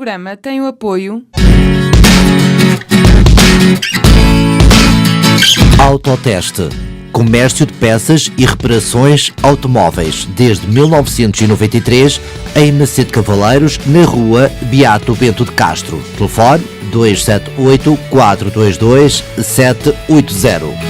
programa tem o apoio Autoteste. Comércio de peças e reparações automóveis desde 1993 em Macedo Cavaleiros, na rua Beato Bento de Castro. Telefone 278 422 780.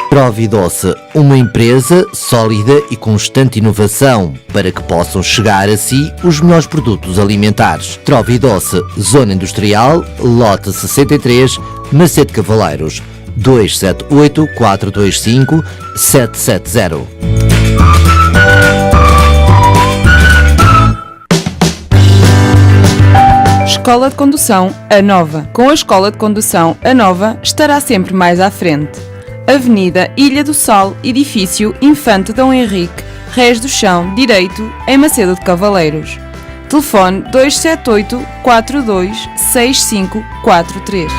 Providoce, uma empresa sólida e constante inovação para que possam chegar a si os melhores produtos alimentares. Providoce, Zona Industrial, Lote 63, Macedo Cavaleiros, 278 425 770. Escola de Condução A Nova. Com a Escola de Condução A Nova estará sempre mais à frente. Avenida Ilha do Sal, edifício Infante Dom Henrique, Rés do Chão, direito, em Macedo de Cavaleiros. Telefone 278 42 6543.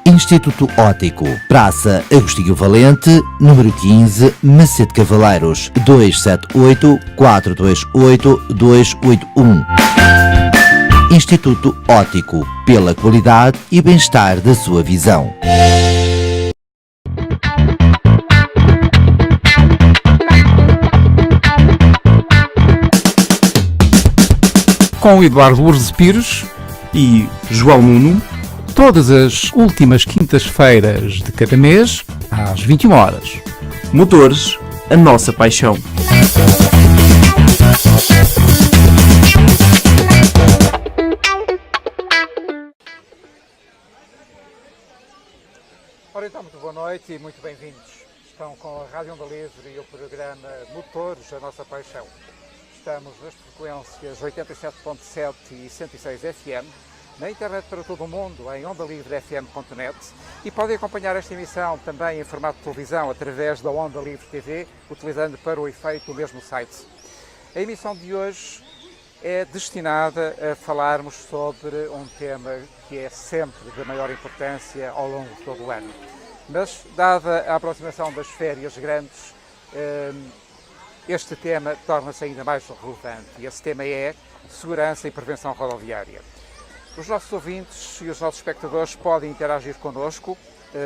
Instituto Óptico, Praça Agostinho Valente, número 15, Macedo Cavaleiros, 278 428 281. Instituto Óptico, pela qualidade e bem-estar da sua visão. Com Eduardo Lourdes Pires e João Nuno, todas as últimas quintas-feiras de cada mês, às 21 horas. Motores, a nossa paixão. Ora então, muito boa noite e muito bem-vindos. Estão com a Rádio Onda Livre e o programa Motores, a nossa paixão. Estamos nas frequências 87.7 e 106 FM, na internet para todo o mundo, em ondalivrefm.net, e podem acompanhar esta emissão também em formato de televisão através da Onda Livre TV, utilizando para o efeito o mesmo site. A emissão de hoje é destinada a falarmos sobre um tema que é sempre de maior importância ao longo de todo o ano. Mas, dada a aproximação das férias grandes, este tema torna-se ainda mais relevante. E esse tema é segurança e prevenção rodoviária. Os nossos ouvintes e os nossos espectadores podem interagir connosco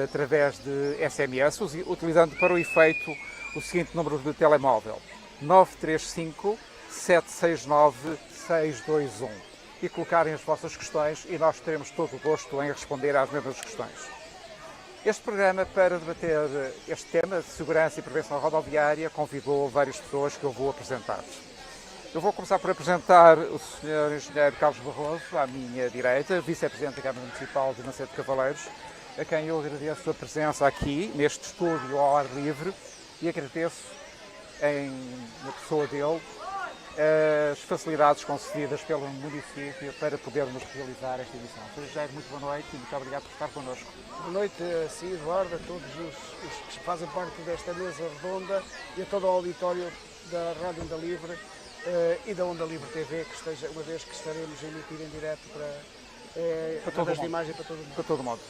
através de SMS, utilizando para o efeito o seguinte número de telemóvel: 935 769 621, e colocarem as vossas questões e nós teremos todo o gosto em responder às mesmas questões. Este programa, para debater este tema de segurança e prevenção rodoviária, convidou várias pessoas que eu vou apresentar. Eu vou começar por apresentar o Sr. Engenheiro Carlos Barroso, à minha direita, Vice-Presidente da Câmara Municipal de Macedo de Cavaleiros, a quem eu agradeço a presença aqui, neste estúdio ao ar livre, e agradeço, na pessoa dele, as facilidades concedidas pelo município para podermos realizar esta emissão. Sr. Engenheiro, muito boa noite e muito obrigado por estar connosco. Boa noite a si, Eduardo, a todos os que fazem parte desta mesa redonda e a todo o auditório da Rádio Onda Livre e da Onda Livre TV, que esteja, uma vez que estaremos a emitir em direto para todas as imagens para todo o mundo. Para todo o mundo.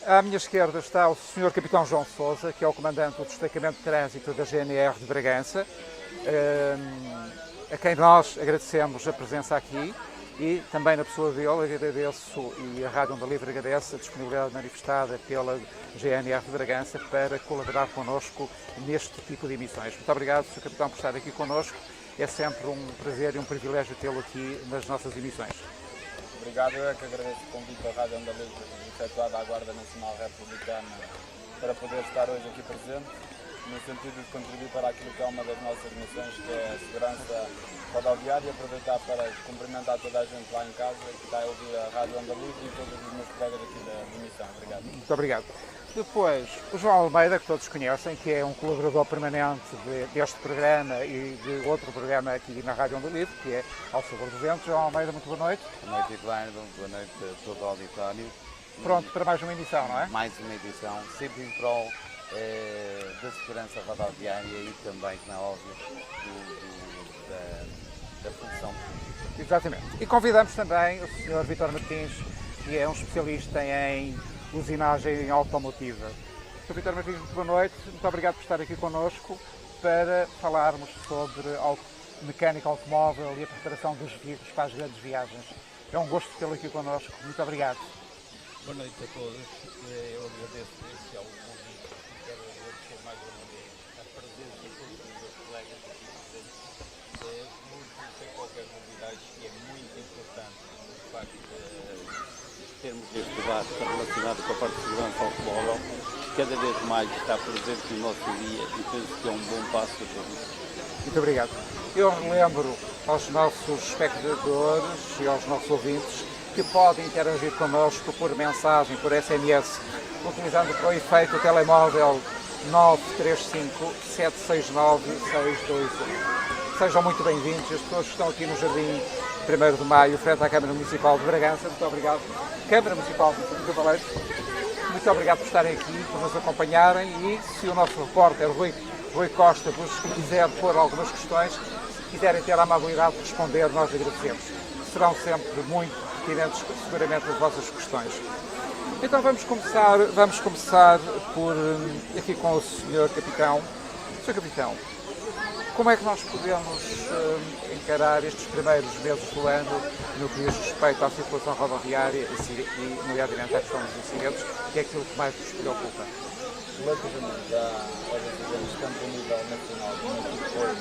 À minha esquerda está o Sr. Capitão João Sousa, que é o comandante do Destacamento de Trânsito da GNR de Bragança, a quem nós agradecemos a presença aqui, e também na pessoa dele agradeço, e a Rádio Onda Livre agradece a disponibilidade manifestada pela GNR de Bragança para colaborar connosco neste tipo de emissões. Muito obrigado, Sr. Capitão, por estar aqui connosco. É sempre um prazer e um privilégio tê-lo aqui nas nossas emissões. Obrigado, eu é que agradeço o convite da Rádio Onda Livre, efetuado à Guarda Nacional Republicana, para poder estar hoje aqui presente, no sentido de contribuir para aquilo que é uma das nossas missões, que é a segurança rodoviária, e aproveitar para cumprimentar toda a gente lá em casa que está a ouvir a Rádio Onda Livre e todos os meus colegas aqui da emissão. Obrigado. Muito obrigado. Depois, o João Almeida, que todos conhecem, que é um colaborador permanente deste programa e de outro programa aqui na Rádio Onda Livre, que é Ao Sabor do Vento. João Almeida, muito boa noite. Boa noite, Eduardo. Boa noite a todo o auditório. Pronto para mais uma edição, não é? Mais uma edição, sempre em prol da segurança rodoviária e também, como é óbvio, da função pública. Exatamente. E convidamos também o Sr. Vítor Martins, que é um especialista em usinagem automotiva. Sr. Vítor Martins, muito boa noite. Muito obrigado por estar aqui connosco para falarmos sobre mecânica automóvel e a preparação dos veículos para as grandes viagens. É um gosto tê-lo aqui connosco. Muito obrigado. Boa noite a todos. Eu agradeço esse ao convite e quero agradecer mais uma vez a presença de todos os meus colegas aqui presentes. Muito sem qualquer novidade, que é muito importante o facto de termos este debate relacionado com a parte de segurança automóvel. Cada vez mais está presente no nosso dia e penso que é um bom passo a todos. Muito obrigado. Eu relembro aos nossos espectadores e aos nossos ouvintes que podem interagir connosco por mensagem, por SMS, utilizando para o efeito o telemóvel 935-769-621. Sejam muito bem-vindos, as pessoas que estão aqui no Jardim 1º de Maio, frente à Câmara Municipal de Bragança. Muito obrigado. Câmara Municipal de Cavaleiros, muito obrigado por estarem aqui, por nos acompanharem, e se o nosso repórter Rui Costa vos quiser pôr algumas questões, se quiserem ter a amabilidade de responder, nós agradecemos. Serão sempre muito pertinentes, seguramente, as vossas questões. Então vamos começar por aqui com o Sr. Capitão. Sr. Capitão, como é que nós podemos encarar estes primeiros meses do ano no que diz respeito à circulação rodoviária e, nomeadamente, à questão dos incidentes, que é aquilo que mais nos preocupa? Relativamente aos incidentes, tanto a nível nacional como aqui depois,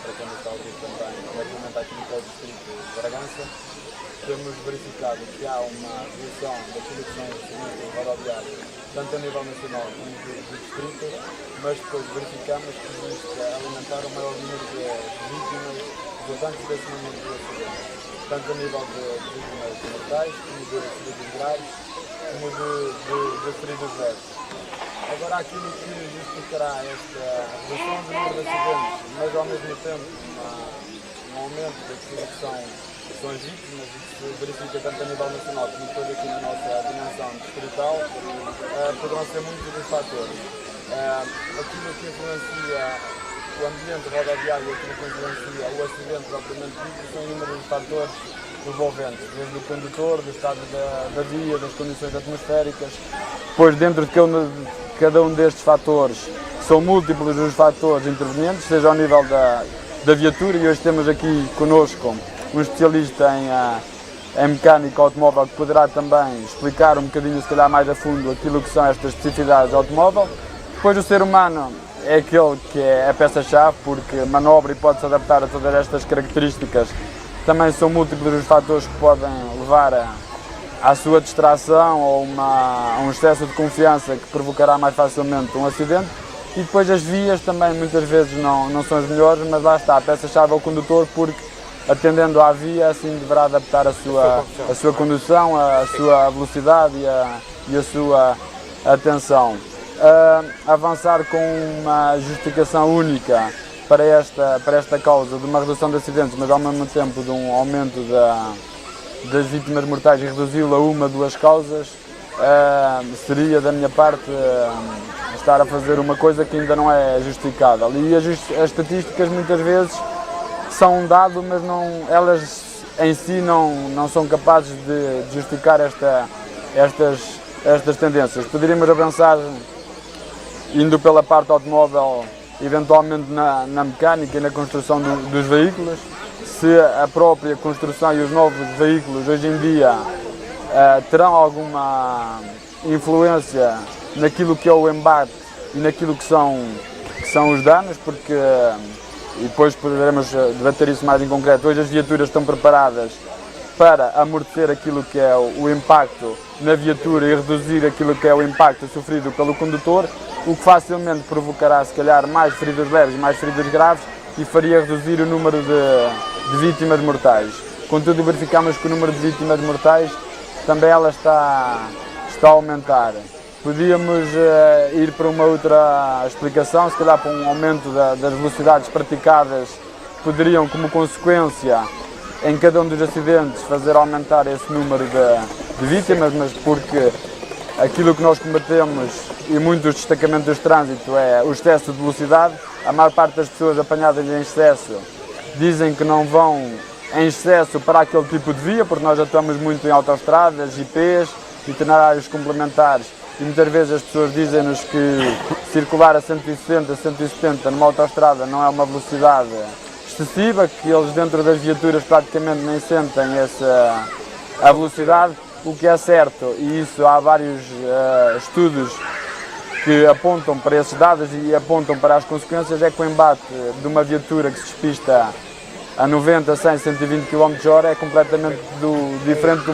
para quem está a ouvir também, relativamente àquilo que é o distrito de Bragança, temos verificado que há uma redução daquilo que são os serviços rodoviários, tanto a nível nacional como do distrito, mas depois verificamos que existe a alimentar o maior número de vítimas resultantes desse número de acidentes, tanto a nível de vítimas mortais, como de feridos graves, como de feridos leves. Agora, aquilo que justificará esta redução do número de acidentes, mas ao mesmo tempo um aumento daquilo que são as vítimas, e que se verifica tanto a nível nacional como depois aqui na nossa dimensão distrital, poderão ser muitos os fatores. Aquilo que influencia o ambiente rodoviário e aquilo que influencia o acidente propriamente dito são inúmeros fatores envolventes, desde o condutor, do estado da via, das condições atmosféricas. Pois dentro de cada um destes fatores são múltiplos os fatores intervenientes, seja ao nível da viatura, e hoje temos aqui connosco um especialista em mecânica automóvel que poderá também explicar um bocadinho, se calhar mais a fundo, aquilo que são estas especificidades do automóvel. Depois o ser humano é aquele que é a peça-chave, porque manobra e pode-se adaptar a todas estas características. Também são múltiplos os fatores que podem levar à sua distração ou a um excesso de confiança que provocará mais facilmente um acidente. E depois as vias também muitas vezes não são as melhores, mas lá está, a peça-chave é o condutor, porque atendendo à via assim deverá adaptar a sua condução, a sua velocidade e a sua atenção. Avançar com uma justificação única para esta causa de uma redução de acidentes, mas ao mesmo tempo de um aumento das vítimas mortais, e reduzi-lo a uma, duas causas, seria da minha parte estar a fazer uma coisa que ainda não é justificada. E as estatísticas muitas vezes são um dado, mas elas em si não são capazes de justificar estas tendências. Poderíamos avançar indo pela parte automóvel, eventualmente na mecânica e na construção dos veículos. Se a própria construção e os novos veículos hoje em dia terão alguma influência naquilo que é o embate e naquilo que são os danos, porque, e depois poderemos debater isso mais em concreto, hoje as viaturas estão preparadas para amortecer aquilo que é o impacto na viatura e reduzir aquilo que é o impacto sofrido pelo condutor, o que facilmente provocará, se calhar, mais feridos leves e mais feridos graves e faria reduzir o número de vítimas mortais. Contudo, verificamos que o número de vítimas mortais também ela está a aumentar. Podíamos ir para uma outra explicação, se calhar para um aumento das velocidades praticadas, que poderiam, como consequência, em cada um dos acidentes, fazer aumentar esse número de vítimas, mas porque aquilo que nós combatemos e muitos destacamentos de trânsito é o excesso de velocidade. A maior parte das pessoas apanhadas em excesso dizem que não vão em excesso para aquele tipo de via, porque nós atuamos muito em autoestradas, IPs, itinerários complementares, e muitas vezes as pessoas dizem-nos que circular a 160, 170 numa autoestrada não é uma velocidade excessiva, que eles dentro das viaturas praticamente nem sentem a velocidade. O que é certo, e isso há vários estudos que apontam para esses dados e apontam para as consequências, é que o embate de uma viatura que se despista a 90, 100, 120 km/h é completamente diferente de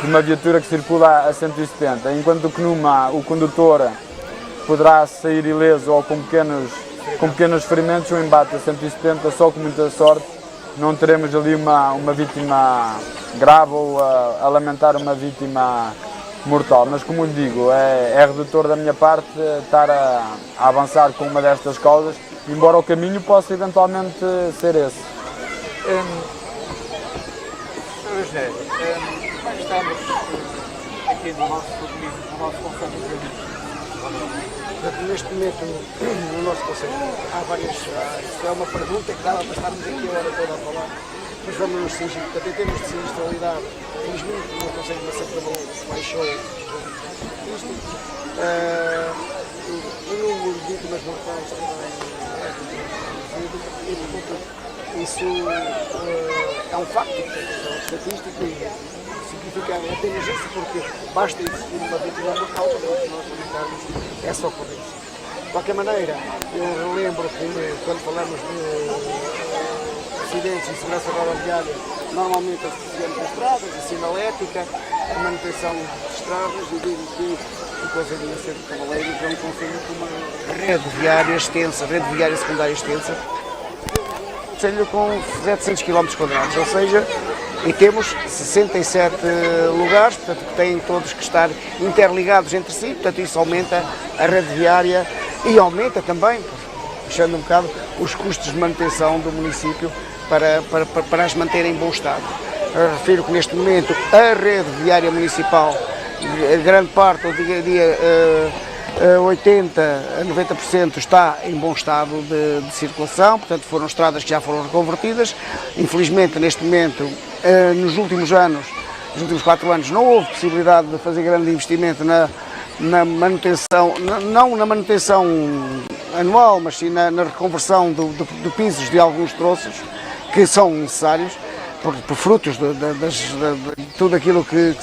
uma viatura que circula a 170, enquanto que numa o condutor poderá sair ileso ou com pequenos ferimentos, o embate a 170, só com muita sorte, não teremos ali uma vítima grave ou a lamentar uma vítima mortal. Mas, como lhe digo, é redutor da minha parte estar a avançar com uma destas causas, embora o caminho possa eventualmente ser esse. Sr. Engenheiro, estamos aqui no nosso conselho de serviços. Neste momento, no nosso conselho, há várias. Isso é uma pergunta que dava para estarmos aqui a hora toda a falar, mas vamos nos cingir. Portanto, em termos de sinistralidade, felizmente o nosso conselho sempre trabalhou, baixou isto. O número de vítimas mortais também é reduzido e, portanto, isso é um facto, é uma estatística e significa apenas isso, porque basta existir uma vítima mortal para nós evitarmos essa ocorrência. De qualquer maneira, eu lembro que quando falamos de acidentes e segurança rodoviária, normalmente associamos as estradas, a sinalética, a manutenção de estradas, e digo que o Conselho de Centro de Cavaleiros é um conselho com uma rede viária extensa, rede viária secundária extensa, conselho com 700 km², ou seja, e temos 67 lugares, portanto, que têm todos que estar interligados entre si, portanto, isso aumenta a rede viária e aumenta também, puxando um bocado, os custos de manutenção do município para as manter em bom estado. Eu refiro que neste momento a rede viária municipal, grande parte, eu diria 80% a 90% está em bom estado de circulação, portanto foram estradas que já foram reconvertidas. Infelizmente, neste momento, nos últimos anos, nos últimos 4 anos, não houve possibilidade de fazer grande investimento na manutenção, não na manutenção anual, mas sim na reconversão de pisos de alguns troços que são necessários, por frutos de tudo aquilo que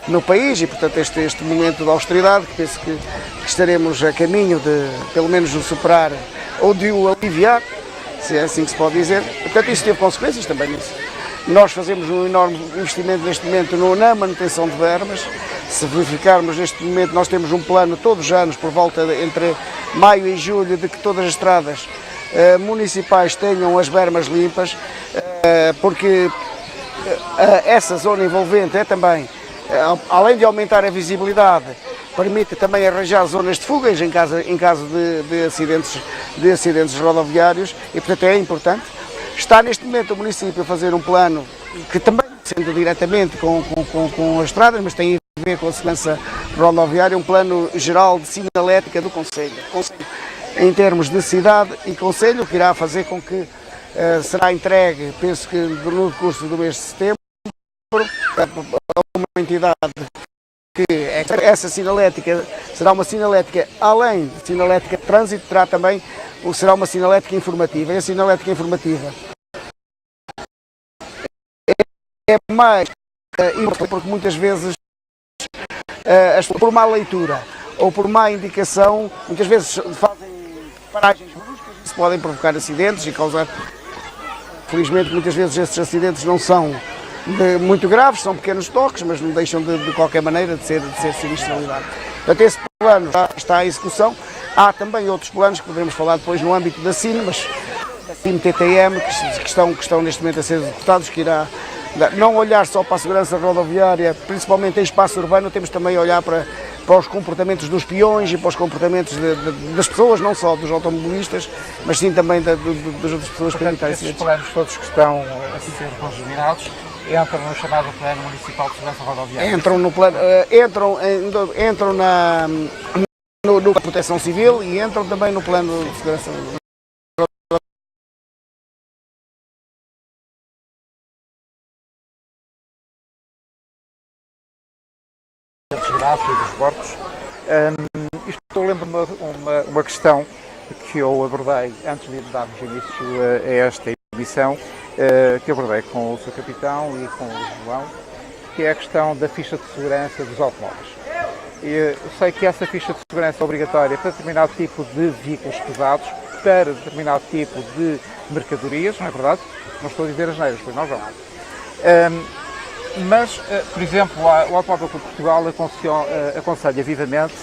no país, e portanto este momento de austeridade, que penso que estaremos a caminho de pelo menos o superar ou de o aliviar, se é assim que se pode dizer. Portanto, isso teve consequências também nisso. Nós fazemos um enorme investimento neste momento na manutenção de bermas. Se verificarmos neste momento, nós temos um plano todos os anos, por volta entre maio e julho, de que todas as estradas municipais tenham as bermas limpas, porque essa zona envolvente é também, além de aumentar a visibilidade, permite também arranjar zonas de fugas em caso de acidentes rodoviários, e portanto é importante. Está neste momento o município a fazer um plano que também, sendo diretamente com as estradas, mas tem a ver com a segurança rodoviária, um plano geral de sinalética do Conselho. Em termos de cidade e Conselho, que irá fazer com que será entregue, penso que no curso do mês de setembro, a uma entidade que essa sinalética será uma sinalética, além de sinalética de trânsito, será uma sinalética informativa. E a sinalética informativa é mais porque muitas vezes, por má leitura ou por má indicação, muitas vezes fazem paragens bruscas, isso podem provocar acidentes e causar. Felizmente, muitas vezes esses acidentes não são muito graves, são pequenos toques, mas não deixam de qualquer maneira de ser sinistralidade. Portanto, esse plano já está em execução. Há também outros planos que poderemos falar depois no âmbito da CIM, mas da CIM-TTM, que estão neste momento a ser executados, que irá não olhar só para a segurança rodoviária, principalmente em espaço urbano, temos também a olhar para os comportamentos dos peões e para os comportamentos das pessoas, não só dos automobilistas, mas sim também das outras pessoas que evitarem esses planos todos que estão a ser conjuminados entram no chamado Plano Municipal de Segurança Rodoviária? Entram no Proteção Civil e entram também no Plano de Segurança de segurança e dos portos. Isto lembra-me uma questão que eu abordei antes de darmos início a esta emissão, que abordei com o Sr. Capitão e com o João, que é a questão da ficha de segurança dos automóveis. Eu sei que essa ficha de segurança é obrigatória para determinado tipo de veículos pesados, para determinado tipo de mercadorias, não é verdade? Não estou a dizer as neiras, pois não, João. Mas, por exemplo, o Automóvel Clube de Portugal aconselha vivamente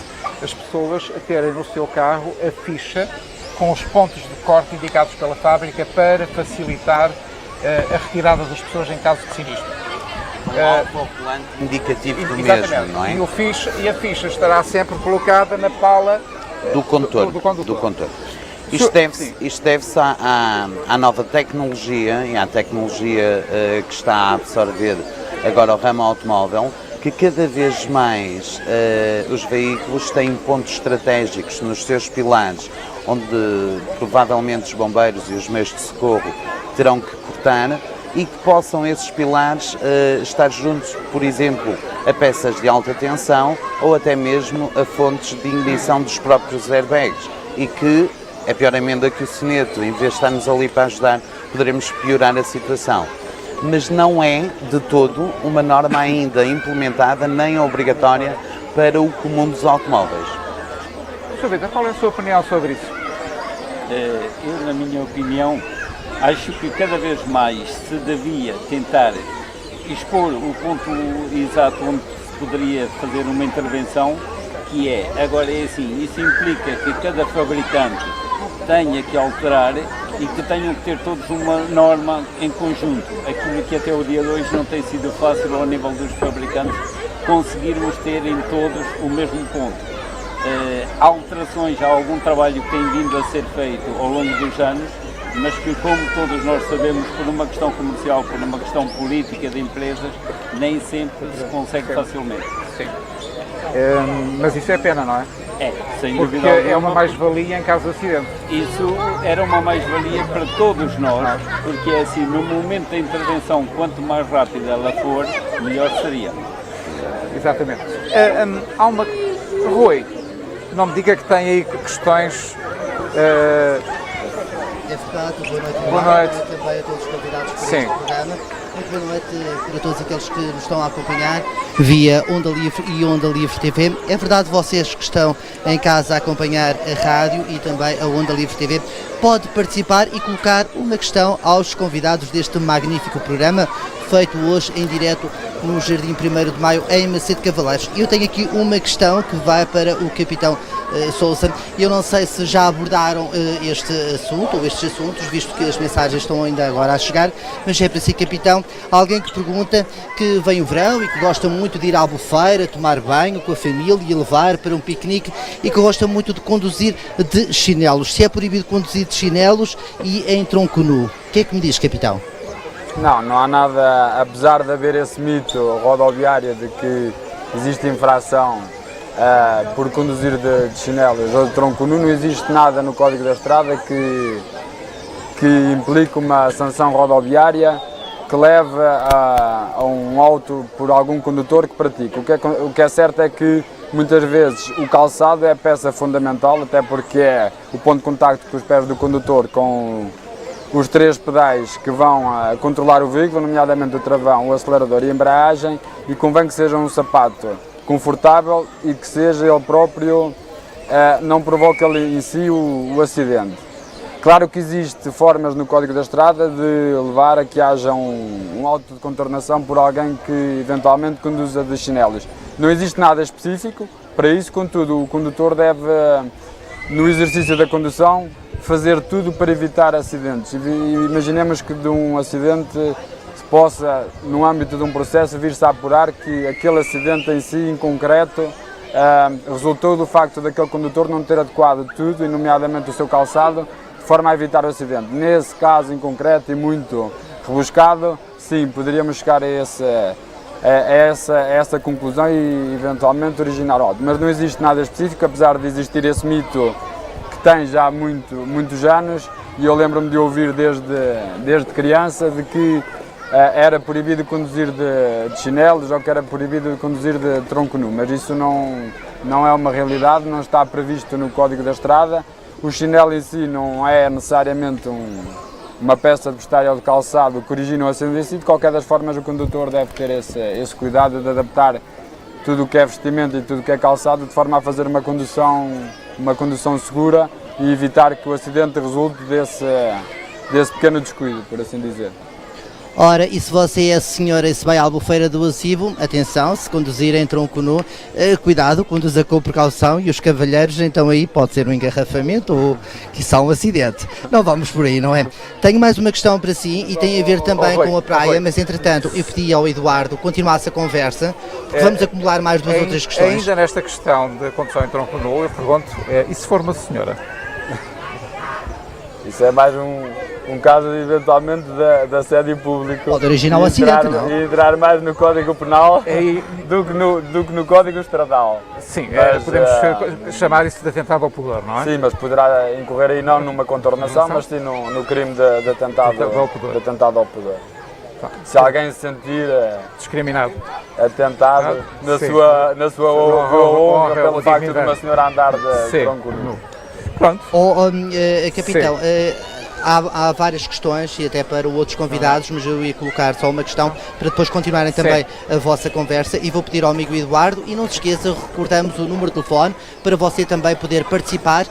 as pessoas a terem no seu carro a ficha com os pontos de corte indicados pela fábrica para facilitar a retirada das pessoas em caso de sinistro. Autocolante indicativo do mesmo, não é? E a ficha estará sempre colocada na pala do condutor. Isto deve-se à nova tecnologia e à tecnologia que está a absorver agora o ramo automóvel, que cada vez mais os veículos têm pontos estratégicos nos seus pilares, onde provavelmente os bombeiros e os meios de socorro terão que cortar, e que possam esses pilares estar juntos, por exemplo, a peças de alta tensão ou até mesmo a fontes de ignição dos próprios airbags, e que é pior emenda que o soneto, em vez de estarmos ali para ajudar, poderemos piorar a situação. Mas não é, de todo, uma norma ainda implementada nem obrigatória para o comum dos automóveis. Sr. Vitor, qual é a sua opinião sobre isso? Eu, na minha opinião, acho que cada vez mais se devia tentar expor o ponto exato onde se poderia fazer uma intervenção, que é, agora é assim, isso implica que cada fabricante tenha que alterar e que tenham que ter todos uma norma em conjunto, aquilo que até o dia de hoje não tem sido fácil ao nível dos fabricantes conseguirmos ter em todos o mesmo ponto. Há alterações, há algum trabalho que tem vindo a ser feito ao longo dos anos, mas que, como todos nós sabemos, por uma questão comercial, por uma questão política de empresas, nem sempre se consegue facilmente. Sim. Mas isso é pena, não é? É, sem porque dúvida alguma. É uma mais-valia em caso de acidente. Isso era uma mais-valia para todos nós, porque é assim, no momento da intervenção, quanto mais rápida ela for, melhor seria. Exatamente. Há uma... Rui, não me diga que tem aí questões... É verdade, boa noite também a todos os convidados para este programa. Muito boa noite para todos aqueles que nos estão a acompanhar via Onda Livre e Onda Livre TV. É verdade, vocês que estão em casa a acompanhar a rádio e também a Onda Livre TV, pode participar e colocar uma questão aos convidados deste magnífico programa, feito hoje em direto no Jardim 1º de Maio, em Macedo Cavaleiros. Eu tenho aqui uma questão que vai para o Capitão Sousa. Eu não sei se já abordaram este assunto ou estes assuntos, visto que as mensagens estão ainda agora a chegar, mas é para si, Capitão, alguém que pergunta que vem o verão e que gosta muito de ir à Albufeira, tomar banho com a família e levar para um piquenique, e que gosta muito de conduzir de chinelos. Se é proibido conduzir de chinelos e em tronco nu. O que é que me diz, Capitão? Não há nada, apesar de haver esse mito rodoviário de que existe infração por conduzir de chinelos ou de tronco nu, não existe nada no Código da Estrada que implique uma sanção rodoviária que leve a um auto por algum condutor que pratique. O que é certo é que muitas vezes o calçado é a peça fundamental, até porque é o ponto de contacto com os pés do condutor com os três pedais que vão controlar o veículo, nomeadamente o travão, o acelerador e a embreagem, e convém que seja um sapato confortável e que seja ele próprio, não provoque ele em si o acidente. Claro que existe formas no Código da Estrada de levar a que haja um auto de contornação por alguém que eventualmente conduza de chinelos. Não existe nada específico para isso, contudo o condutor deve, no exercício da condução, fazer tudo para evitar acidentes. Imaginemos que de um acidente se possa, no âmbito de um processo, vir-se a apurar que aquele acidente em si, em concreto, resultou do facto daquele condutor não ter adequado tudo, e nomeadamente o seu calçado, de forma a evitar o acidente. Nesse caso em concreto e muito rebuscado, sim, poderíamos chegar a essa conclusão e eventualmente originar óbito. Mas não existe nada específico, apesar de existir esse mito que tem já muitos anos, e eu lembro-me de ouvir desde criança de que era proibido conduzir de chinelos ou que era proibido conduzir de tronco nu, mas isso não é uma realidade, não está previsto no Código da Estrada. O chinelo em si não é necessariamente uma peça de vestuário ou de calçado que origina um acidente em si. De qualquer das formas, o condutor deve ter esse cuidado de adaptar tudo o que é vestimento e tudo o que é calçado de forma a fazer uma condução segura e evitar que o acidente resulte desse pequeno descuido, por assim dizer. Ora, e se você é senhora e se vai à albufeira do adesivo, atenção, se conduzir em tronco nu, cuidado, conduza com precaução, e os cavalheiros, então aí pode ser um engarrafamento ou quiçá um acidente. Não vamos por aí, não é? Tenho mais uma questão para si e tem a ver também com a praia, mas entretanto eu pedi ao Eduardo continuasse a conversa, porque vamos acumular mais duas ou três questões. Ainda nesta questão de condução em tronco nu, eu pergunto, e se for uma senhora? Isso é mais um caso eventualmente de assédio público. Pode originar um acidente, não? E entrar mais no Código Penal do que no Código Estradal. Sim, mas, podemos chamar isso de atentado ao pudor, não é? Sim, mas poderá incorrer aí não numa contornação, mas sim no crime de atentado ao pudor. Se alguém se sentir discriminado, atentado na sua honra pelo facto de uma senhora andar de tronco nu. Pronto. Capitão, há várias questões e até para outros convidados, mas eu ia colocar só uma questão para depois continuarem também a vossa conversa e vou pedir ao amigo Eduardo e não se esqueça, recordamos o número de telefone para você também poder participar,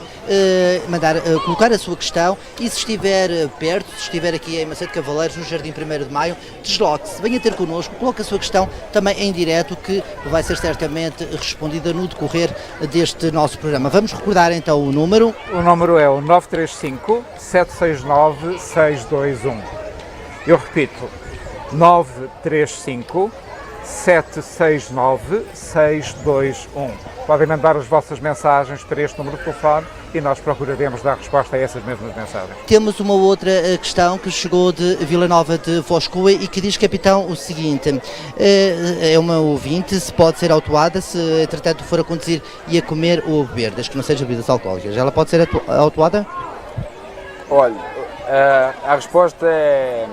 colocar a sua questão e se estiver perto, se estiver aqui em Macedo Cavaleiros, no Jardim 1º de Maio, desloque-se, venha ter connosco, coloque a sua questão também em direto que vai ser certamente respondida no decorrer deste nosso programa. Vamos recordar então o número. O número é o 935-769-621. Eu repito, 935-769-621. Podem mandar as vossas mensagens para este número de telefone e nós procuraremos dar resposta a essas mesmas mensagens. Temos uma outra questão que chegou de Vila Nova de Voscoa e que diz, capitão, o seguinte, é uma ouvinte, se pode ser autuada se entretanto for a conduzir e a comer ou a beber, desde que não seja bebidas alcoólicas. Ela pode ser autuada? Olha, a resposta é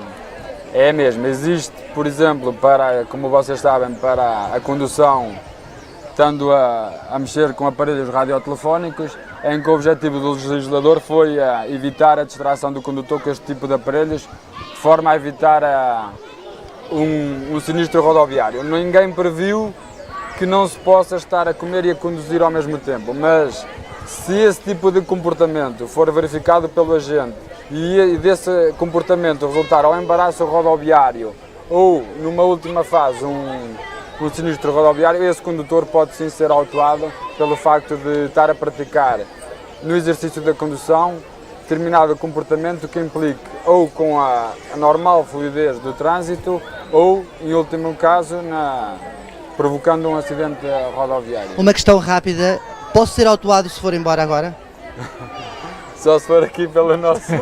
a mesma. Existe, por exemplo, como vocês sabem, para a condução, estando a mexer com aparelhos radiotelefónicos, em que o objetivo do legislador foi evitar a distração do condutor com este tipo de aparelhos, de forma a evitar um sinistro rodoviário. Ninguém previu que não se possa estar a comer e a conduzir ao mesmo tempo, mas se esse tipo de comportamento for verificado pelo agente e desse comportamento resultar ao embaraço rodoviário ou, numa última fase, um sinistro rodoviário, esse condutor pode sim ser autuado pelo facto de estar a praticar no exercício da condução determinado comportamento que implique ou com a normal fluidez do trânsito ou, em último caso, provocando um acidente rodoviário. Uma questão rápida, posso ser autuado se for embora agora? Só se for aqui pelo nosso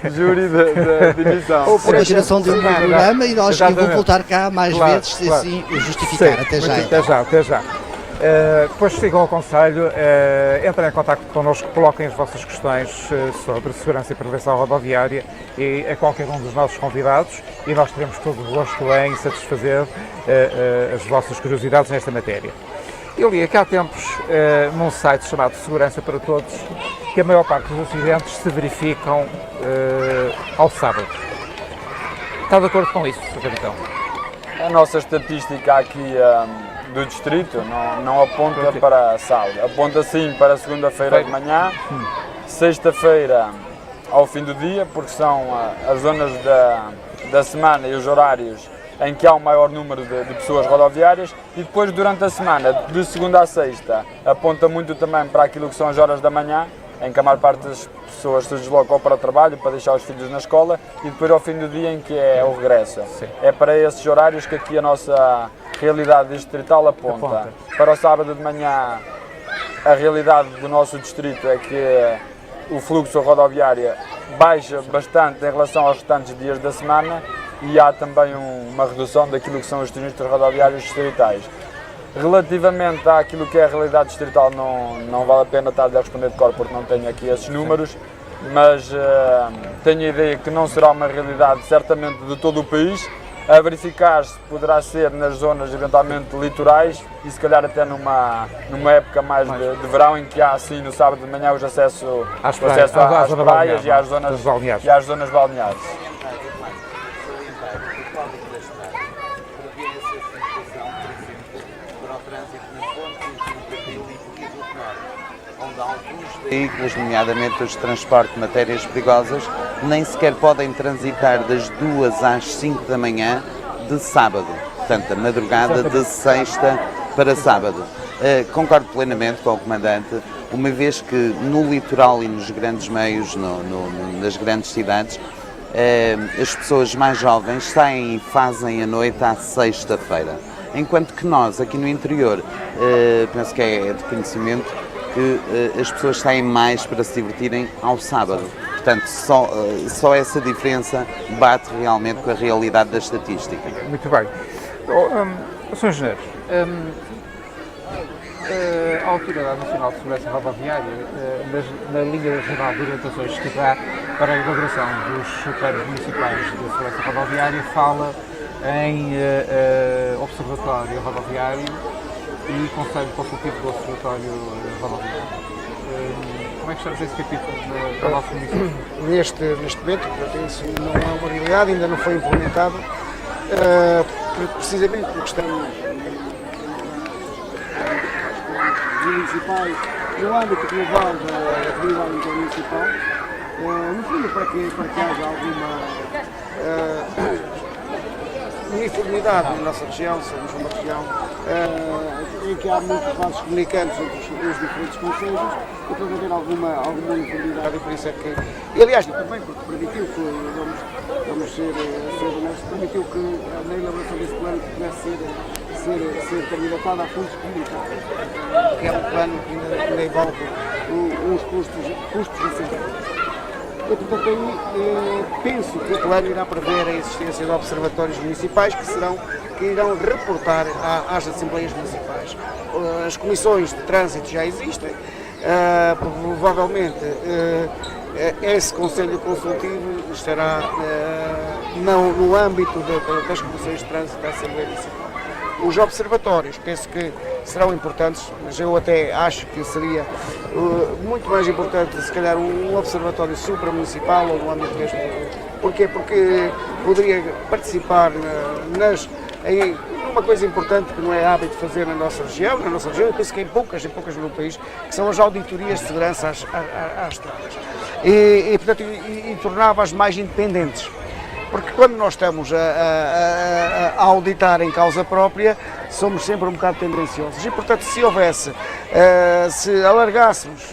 júri de emissão. Ou por a geração de um programa e eu vou voltar cá mais vezes se assim o justificar. Até já. Até já. Depois sigam o conselho, entrem em contato connosco, coloquem as vossas questões sobre segurança e prevenção rodoviária e a qualquer um dos nossos convidados e nós teremos todo o gosto em satisfazer as vossas curiosidades nesta matéria. Eu li aqui há tempos num site chamado Segurança para Todos que a maior parte dos acidentes se verificam ao sábado. Está de acordo com isso, Sr. Capitão? A nossa estatística aqui do distrito não aponta para sábado, aponta sim para segunda-feira de manhã, sexta-feira ao fim do dia, porque são as zonas da semana e os horários em que há um maior número de pessoas rodoviárias e depois durante a semana, de segunda a sexta, aponta muito também para aquilo que são as horas da manhã, em que a maior parte das pessoas se deslocam para o trabalho, para deixar os filhos na escola e depois ao fim do dia em que é o regresso. Sim. É para esses horários que aqui a nossa realidade distrital aponta. Para o sábado de manhã, a realidade do nosso distrito é que o fluxo rodoviário baixa bastante em relação aos restantes dias da semana e há também uma redução daquilo que são os sinistros rodoviários distritais. Relativamente àquilo que é a realidade distrital, não vale a pena estar a responder de cor porque não tenho aqui esses números, mas tenho a ideia que não será uma realidade certamente de todo o país, a verificar se poderá ser nas zonas eventualmente litorais e se calhar até numa época mais de verão, em que há assim no sábado de manhã o acesso às praias e às zonas balneares. Onde alguns veículos, nomeadamente os de transporte de matérias perigosas, nem sequer podem transitar das 2 às 5 da manhã de sábado, portanto, a madrugada de sexta para sábado. Concordo plenamente com o Comandante, uma vez que no litoral e nos grandes meios, nas grandes cidades, as pessoas mais jovens saem e fazem a noite à sexta-feira, enquanto que nós, aqui no interior, penso que é de conhecimento, que as pessoas saem mais para se divertirem ao sábado. Portanto, só essa diferença bate realmente com a realidade da estatística. Muito bem. Sr. Engenheiro, a Autoridade Nacional de Segurança Rodoviária, na linha regional de orientações que dá para a elaboração dos planos municipais de segurança rodoviária, fala em Observatório Rodoviário e Conselho Consultivo do Observatório Rodoviário. Como é que estamos esse capítulo para o nosso município? Neste momento, isso não é uma realidade, ainda não foi implementado, precisamente porque estamos municipais, no âmbito global da comunidade intermunicipal, no fundo para que haja alguma uniformidade na nossa região. Somos uma região em que há muitos vasos comunicantes entre os diferentes conselhos e para haver alguma uniformidade, e por isso é que, e aliás também porque permitiu que, vamos ser honestos, permitiu que na elaboração desse plano pudesse ser candidatada a fundos comunitários, que é um plano que ainda envolve uns custos acessíveis. E, portanto, aí penso que o plano irá prever a existência de observatórios municipais que irão reportar às Assembleias Municipais. As comissões de trânsito já existem, provavelmente esse Conselho Consultivo estará no âmbito das comissões de trânsito da Assembleia Municipal. Os observatórios, penso que serão importantes, mas eu até acho que seria muito mais importante, se calhar, um observatório supramunicipal ou no âmbito deste. Porquê? Porque poderia participar numa coisa importante que não é hábito fazer na nossa região, eu penso que em poucas no país, que são as auditorias de segurança às estradas. Portanto, tornava-as mais independentes. Porque quando nós estamos a auditar em causa própria, somos sempre um bocado tendenciosos. E, portanto, se alargássemos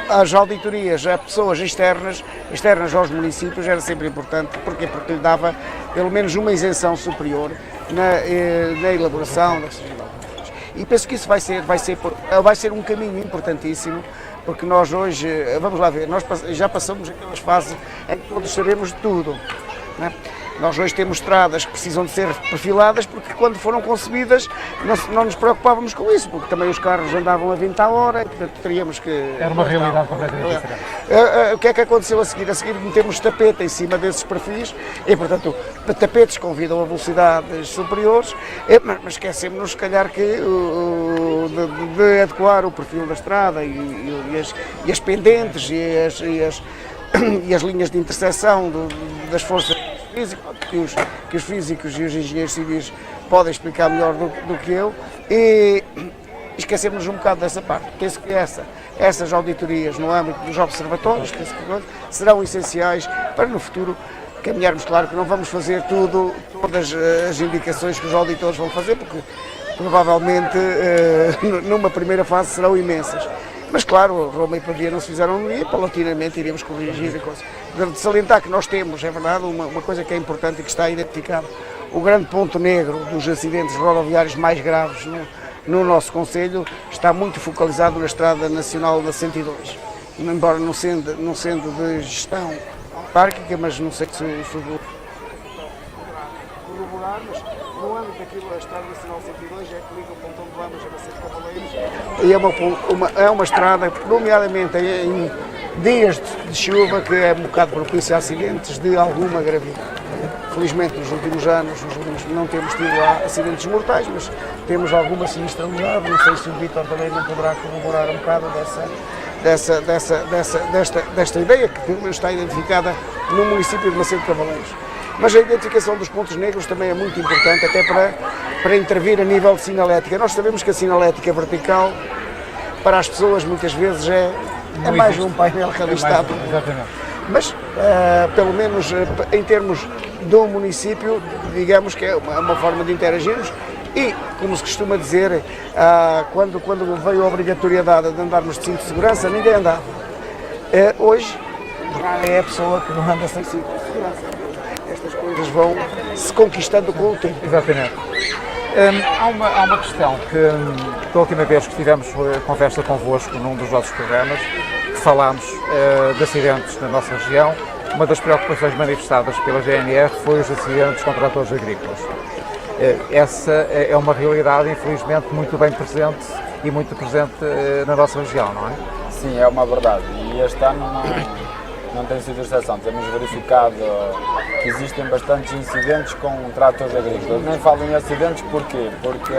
as auditorias a pessoas externas aos municípios, era sempre importante. Porquê? Porque lhe dava pelo menos uma isenção superior na elaboração das auditorias. E penso que isso vai ser um caminho importantíssimo, porque nós hoje, vamos lá ver, nós já passamos aquelas fases em que todos sabemos de tudo, não é? Nós hoje temos estradas que precisam de ser perfiladas, porque quando foram concebidas não nos preocupávamos com isso, porque também os carros andavam a 20 à hora, e portanto teríamos que... Era uma realidade completamente diferente. O que é que aconteceu a seguir? A seguir metemos tapete em cima desses perfis, e portanto tapetes convidam a velocidades superiores, mas esquecemos-nos se calhar que de adequar o perfil da estrada e as pendentes e as linhas de interseção das forças físicas, que os físicos e os engenheiros civis podem explicar melhor do que eu, e esquecemos um bocado dessa parte. Penso que essas auditorias no âmbito dos observatórios serão essenciais para no futuro caminharmos. Claro que não vamos fazer todas as indicações que os auditores vão fazer, porque provavelmente numa primeira fase serão imensas. Mas claro, Roma e Pavia não se fizeram num dia, paulatinamente iremos corrigir a coisa. De salientar que nós temos, é verdade, uma coisa que é importante e que está identificado, o grande ponto negro dos acidentes rodoviários mais graves no nosso concelho está muito focalizado na Estrada Nacional da 102. Embora não sendo de gestão autárquica, mas não sei se corroborar, mas no âmbito daquilo, a Estrada Nacional 102 é que liga o Pontão de Lamas a Macedo Cavaleiros, e é uma estrada, nomeadamente em dias de chuva, que é um bocado propícia a acidentes de alguma gravidade. Felizmente nos últimos anos não temos tido acidentes mortais, mas temos alguma sinistralidade. Não sei se o Vítor também não poderá corroborar um bocado desta ideia que está identificada no município de Macedo de Cavaleiros. Mas a identificação dos pontos negros também é muito importante, até para intervir a nível de sinalética. Nós sabemos que a sinalética vertical, para as pessoas, muitas vezes é mais um painel revistado. Mas, pelo menos em termos do município, digamos que é uma forma de interagirmos e, como se costuma dizer, quando veio a obrigatoriedade de andarmos de cinto de segurança, ninguém andava. Hoje, é a pessoa que não anda sem cinto de segurança. Estas coisas vão se conquistando com o tempo. Exatamente. Há uma questão que, da última vez que tivemos conversa convosco num dos vossos programas, que falámos de acidentes na nossa região, uma das preocupações manifestadas pela GNR foi os acidentes com tratores agrícolas. Essa é uma realidade, infelizmente, muito bem presente e muito presente na nossa região, não é? Sim, é uma verdade. E este ano não tem sido exceção. Temos verificado que existem bastantes incidentes com tratores agrícolas. Nem falo em acidentes, porquê? Porque,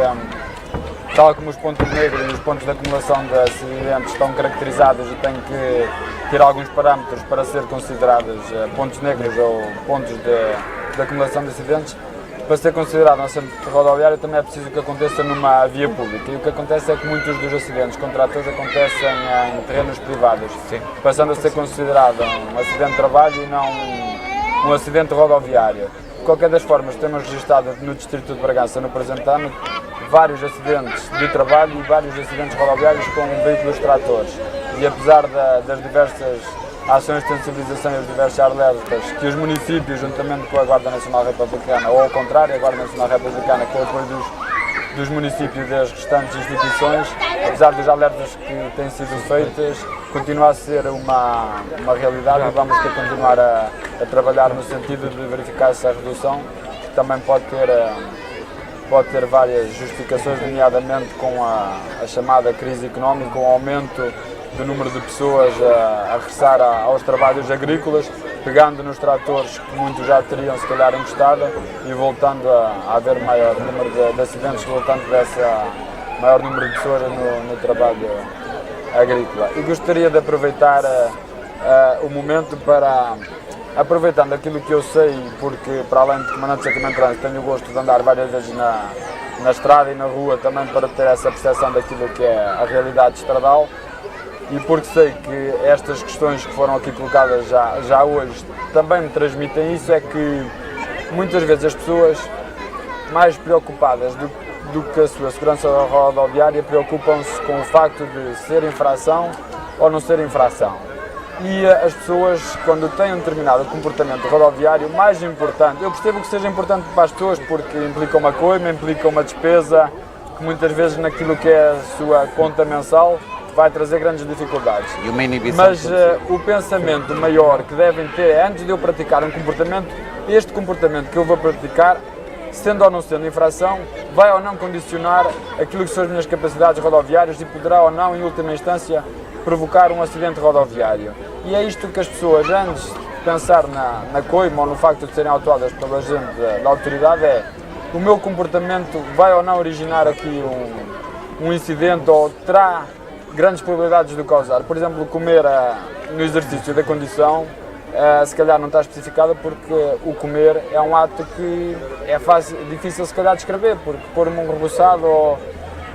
tal como os pontos negros e os pontos de acumulação de acidentes estão caracterizados e têm que ter alguns parâmetros para ser considerados pontos negros ou pontos de acumulação de acidentes, para ser considerado um acidente rodoviário também é preciso que aconteça numa via pública. E o que acontece é que muitos dos acidentes com tratores acontecem em terrenos privados, passando a ser considerado um acidente de trabalho e não um acidente rodoviário. De qualquer das formas, temos registrado no Distrito de Bragança, no presente ano, vários acidentes de trabalho e vários acidentes rodoviários com veículos tratores. E apesar das diversas ações de sensibilização e os diversos alertas que os municípios, juntamente com a Guarda Nacional Republicana, ou ao contrário, a Guarda Nacional Republicana com o apoio dos municípios e das restantes instituições, apesar dos alertas que têm sido feitos, continua a ser uma realidade e vamos ter que continuar a trabalhar no sentido de verificar essa redução, que também pode ter várias justificações, nomeadamente com a chamada crise económica, com o aumento do número de pessoas a regressar aos trabalhos agrícolas, pegando nos tratores que muitos já teriam se calhar encostado e voltando a haver maior número de acidentes, voltando dessa maior número de pessoas no trabalho agrícola. E gostaria de aproveitar o momento para, aproveitando aquilo que eu sei, porque para além de comandante de sacramento de trânsito tenho o gosto de andar várias vezes na estrada e na rua também para ter essa percepção daquilo que é a realidade estradal, e porque sei que estas questões que foram aqui colocadas já hoje também me transmitem isso, é que muitas vezes as pessoas mais preocupadas do que a sua segurança rodoviária preocupam-se com o facto de ser infração ou não ser infração. E as pessoas, quando têm um determinado comportamento rodoviário, mais importante, eu percebo que seja importante para as pessoas porque implica uma coima, implica uma despesa que muitas vezes naquilo que é a sua conta mensal vai trazer grandes dificuldades. E uma inibição. Mas o pensamento maior que devem ter é, antes de eu praticar um comportamento, este comportamento que eu vou praticar, sendo ou não sendo infração, vai ou não condicionar aquilo que são as minhas capacidades rodoviárias e poderá ou não, em última instância, provocar um acidente rodoviário. E é isto que as pessoas, antes de pensar na coima ou no facto de serem autuadas pela agente da autoridade, é o meu comportamento vai ou não originar aqui um incidente ou terá grandes probabilidades de o causar. Por exemplo, comer no exercício da condição, se calhar não está especificada porque o comer é um ato que é difícil se calhar descrever, porque pôr-me um reboçado ou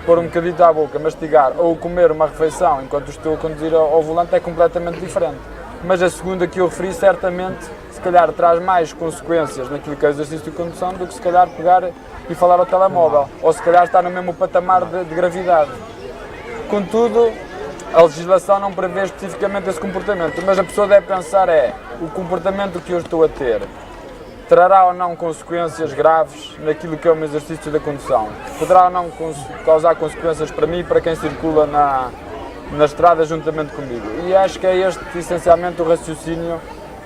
pôr um bocadito à boca, mastigar ou comer uma refeição enquanto estou a conduzir ao volante é completamente diferente. Mas a segunda que eu referi certamente, se calhar traz mais consequências naquilo que é o exercício de condução do que se calhar pegar e falar ao telemóvel, ou se calhar estar no mesmo patamar de gravidade. Contudo, a legislação não prevê especificamente esse comportamento, mas a pessoa deve pensar o comportamento que eu estou a ter trará ou não consequências graves naquilo que é o meu exercício da condução? Poderá ou não causar consequências para mim e para quem circula na estrada juntamente comigo? E acho que é este essencialmente o raciocínio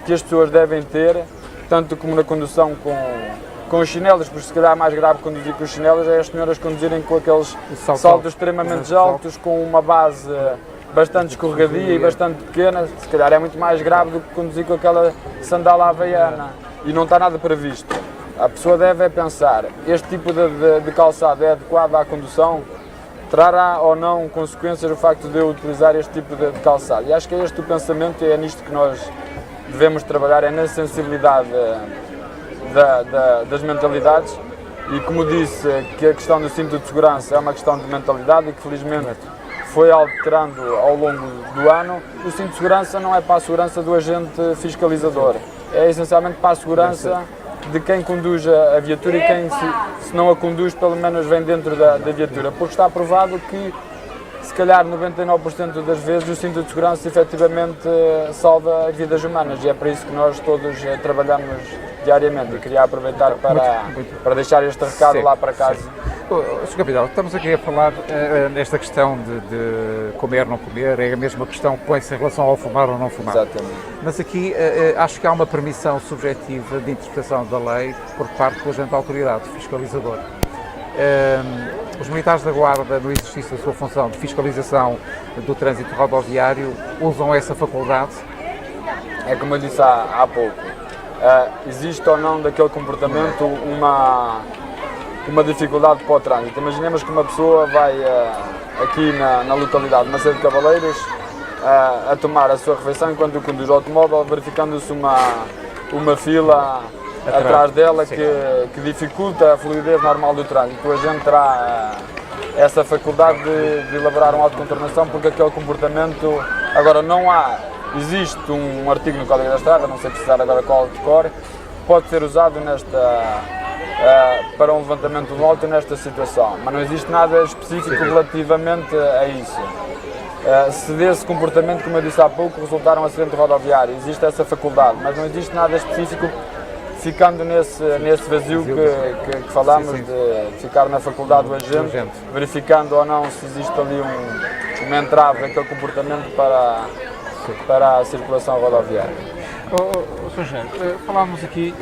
que as pessoas devem ter, tanto como na condução com os chinelos, porque se calhar é mais grave conduzir com os chinelos é as senhoras conduzirem com aqueles saltos extremamente altos, com uma base bastante escorregadia e bastante pequena, se calhar é muito mais grave do que conduzir com aquela sandália havaiana e não está nada previsto. A pessoa deve pensar, este tipo de calçado é adequado à condução? Trará ou não consequências o facto de eu utilizar este tipo de calçado? E acho que é este o pensamento e é nisto que nós devemos trabalhar, é na sensibilidade das mentalidades. E como disse, que a questão do cinto de segurança é uma questão de mentalidade e que felizmente foi alterando ao longo do ano. O cinto de segurança não é para a segurança do agente fiscalizador, é essencialmente para a segurança de quem conduz a viatura e quem, se não a conduz, pelo menos vem dentro da viatura, porque está provado que, se calhar 99% das vezes, o cinto de segurança efetivamente salva vidas humanas, e é para isso que nós todos trabalhamos diariamente. E queria aproveitar para deixar este recado lá para casa. Sr. Capitão, estamos aqui a falar nesta questão de comer ou não comer, é a mesma questão que põe-se em relação ao fumar ou não fumar. Exatamente. Mas aqui acho que há uma permissão subjetiva de interpretação da lei por parte do agente da autoridade fiscalizador. Os militares da Guarda, no exercício da sua função de fiscalização do trânsito rodoviário, usam essa faculdade? É como eu disse há pouco, existe ou não daquele comportamento uma dificuldade para o trânsito. Imaginemos que uma pessoa vai aqui na localidade de Macedo de Cavaleiros a tomar a sua refeição enquanto conduz o automóvel, verificando-se uma fila atrás dela que dificulta a fluidez normal do trânsito. O agente terá essa faculdade de elaborar uma autocontornação, porque aquele comportamento, agora existe um artigo no Código da Estrada, não sei precisar agora qual de cor, pode ser usado para um levantamento do auto nesta situação, mas não existe nada específico relativamente a isso. Se desse comportamento, como eu disse há pouco, resultar um acidente rodoviário, existe essa faculdade, mas não existe nada específico ficando nesse vazio que falámos, de ficar na faculdade do agente, verificando ou não se existe ali uma entrave daquele comportamento para a circulação rodoviária. Sr. Engenheiro, falámos aqui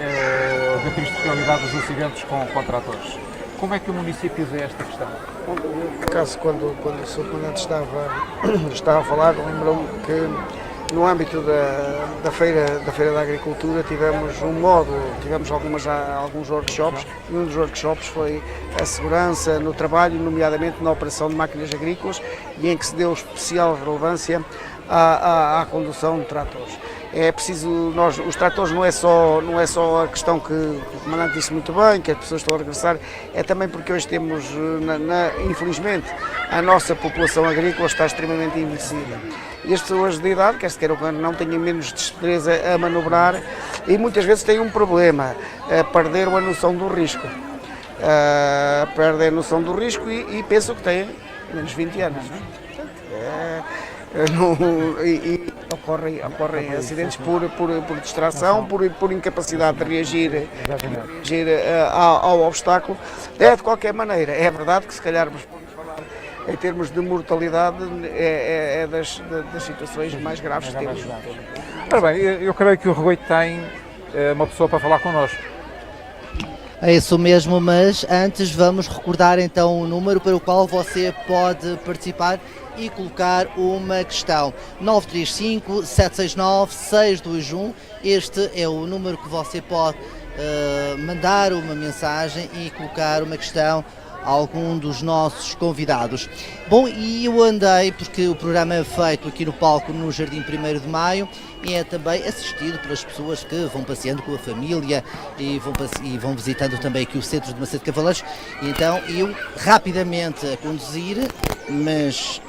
da triste realidade dos acidentes com tratores. Como é que o município vê esta questão? Por acaso, quando o Sr. Comandante estava a falar, lembrou-me que no âmbito da Feira da Agricultura tivemos alguns workshops, e um dos workshops foi a segurança no trabalho, nomeadamente na operação de máquinas agrícolas, e em que se deu especial relevância à condução de tratores. É preciso, os tratores não é só a questão que o Comandante disse muito bem, que as pessoas estão a regressar, é também porque hoje temos, infelizmente, a nossa população agrícola está extremamente envelhecida. E as pessoas de idade, quer se queira ou não, têm menos destreza a manobrar e muitas vezes têm um problema, perderam a noção do risco. Perdem a noção do risco e pensam que têm menos 20 anos. E ocorrem acidentes por distração, por incapacidade de reagir ao obstáculo. De qualquer maneira, é verdade que se calhar em termos de mortalidade é das situações mais graves que temos. Ora bem, eu creio que o Rui tem uma pessoa para falar connosco. É isso mesmo, mas antes vamos recordar então o número para o qual você pode participar e colocar uma questão. 935-769-621, este é o número que você pode mandar uma mensagem e colocar uma questão a algum dos nossos convidados. Bom, e eu andei, porque o programa é feito aqui no palco no Jardim 1º de Maio, e é também assistido pelas pessoas que vão passeando com a família e vão visitando também aqui o centro de Macedo de Cavaleiros. Então eu rapidamente a conduzir, mas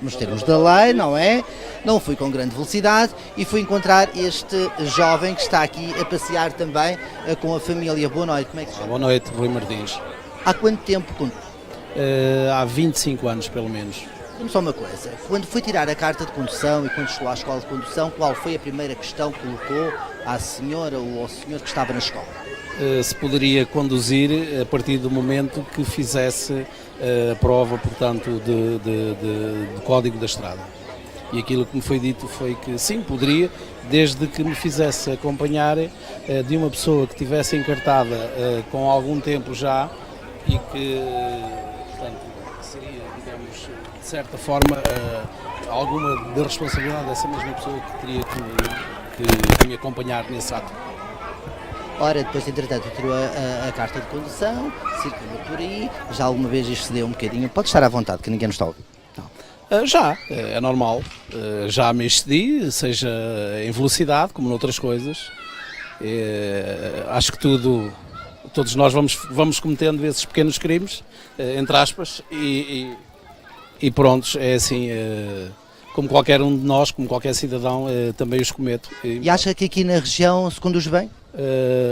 nos termos da lei, não é? Não fui com grande velocidade e fui encontrar este jovem que está aqui a passear também com a família. Boa noite, como é que se chama? Boa noite, Rui Martins. Há quanto tempo? Há 25 anos, pelo menos. Diga-me só uma coisa, quando foi tirar a carta de condução e quando chegou à escola de condução, qual foi a primeira questão que colocou à senhora ou ao senhor que estava na escola? Se poderia conduzir a partir do momento que fizesse a prova, portanto, de Código da Estrada. E aquilo que me foi dito foi que sim, poderia, desde que me fizesse acompanhar de uma pessoa que tivesse encartada com algum tempo já e que, portanto, seria, digamos, de certa forma, alguma da responsabilidade dessa mesma pessoa que teria que me acompanhar nesse ato. Ora, depois, entretanto, tirou a carta de condução, circula por aí, já alguma vez excedeu um bocadinho. Pode estar à vontade, que ninguém nos está a ouvir. Já, é normal. Já me excedi, seja em velocidade, como noutras coisas. Acho que todos nós vamos cometendo esses pequenos crimes, entre aspas, e prontos, é assim, como qualquer um de nós, como qualquer cidadão, também os cometo. E acha que aqui na região se conduz bem?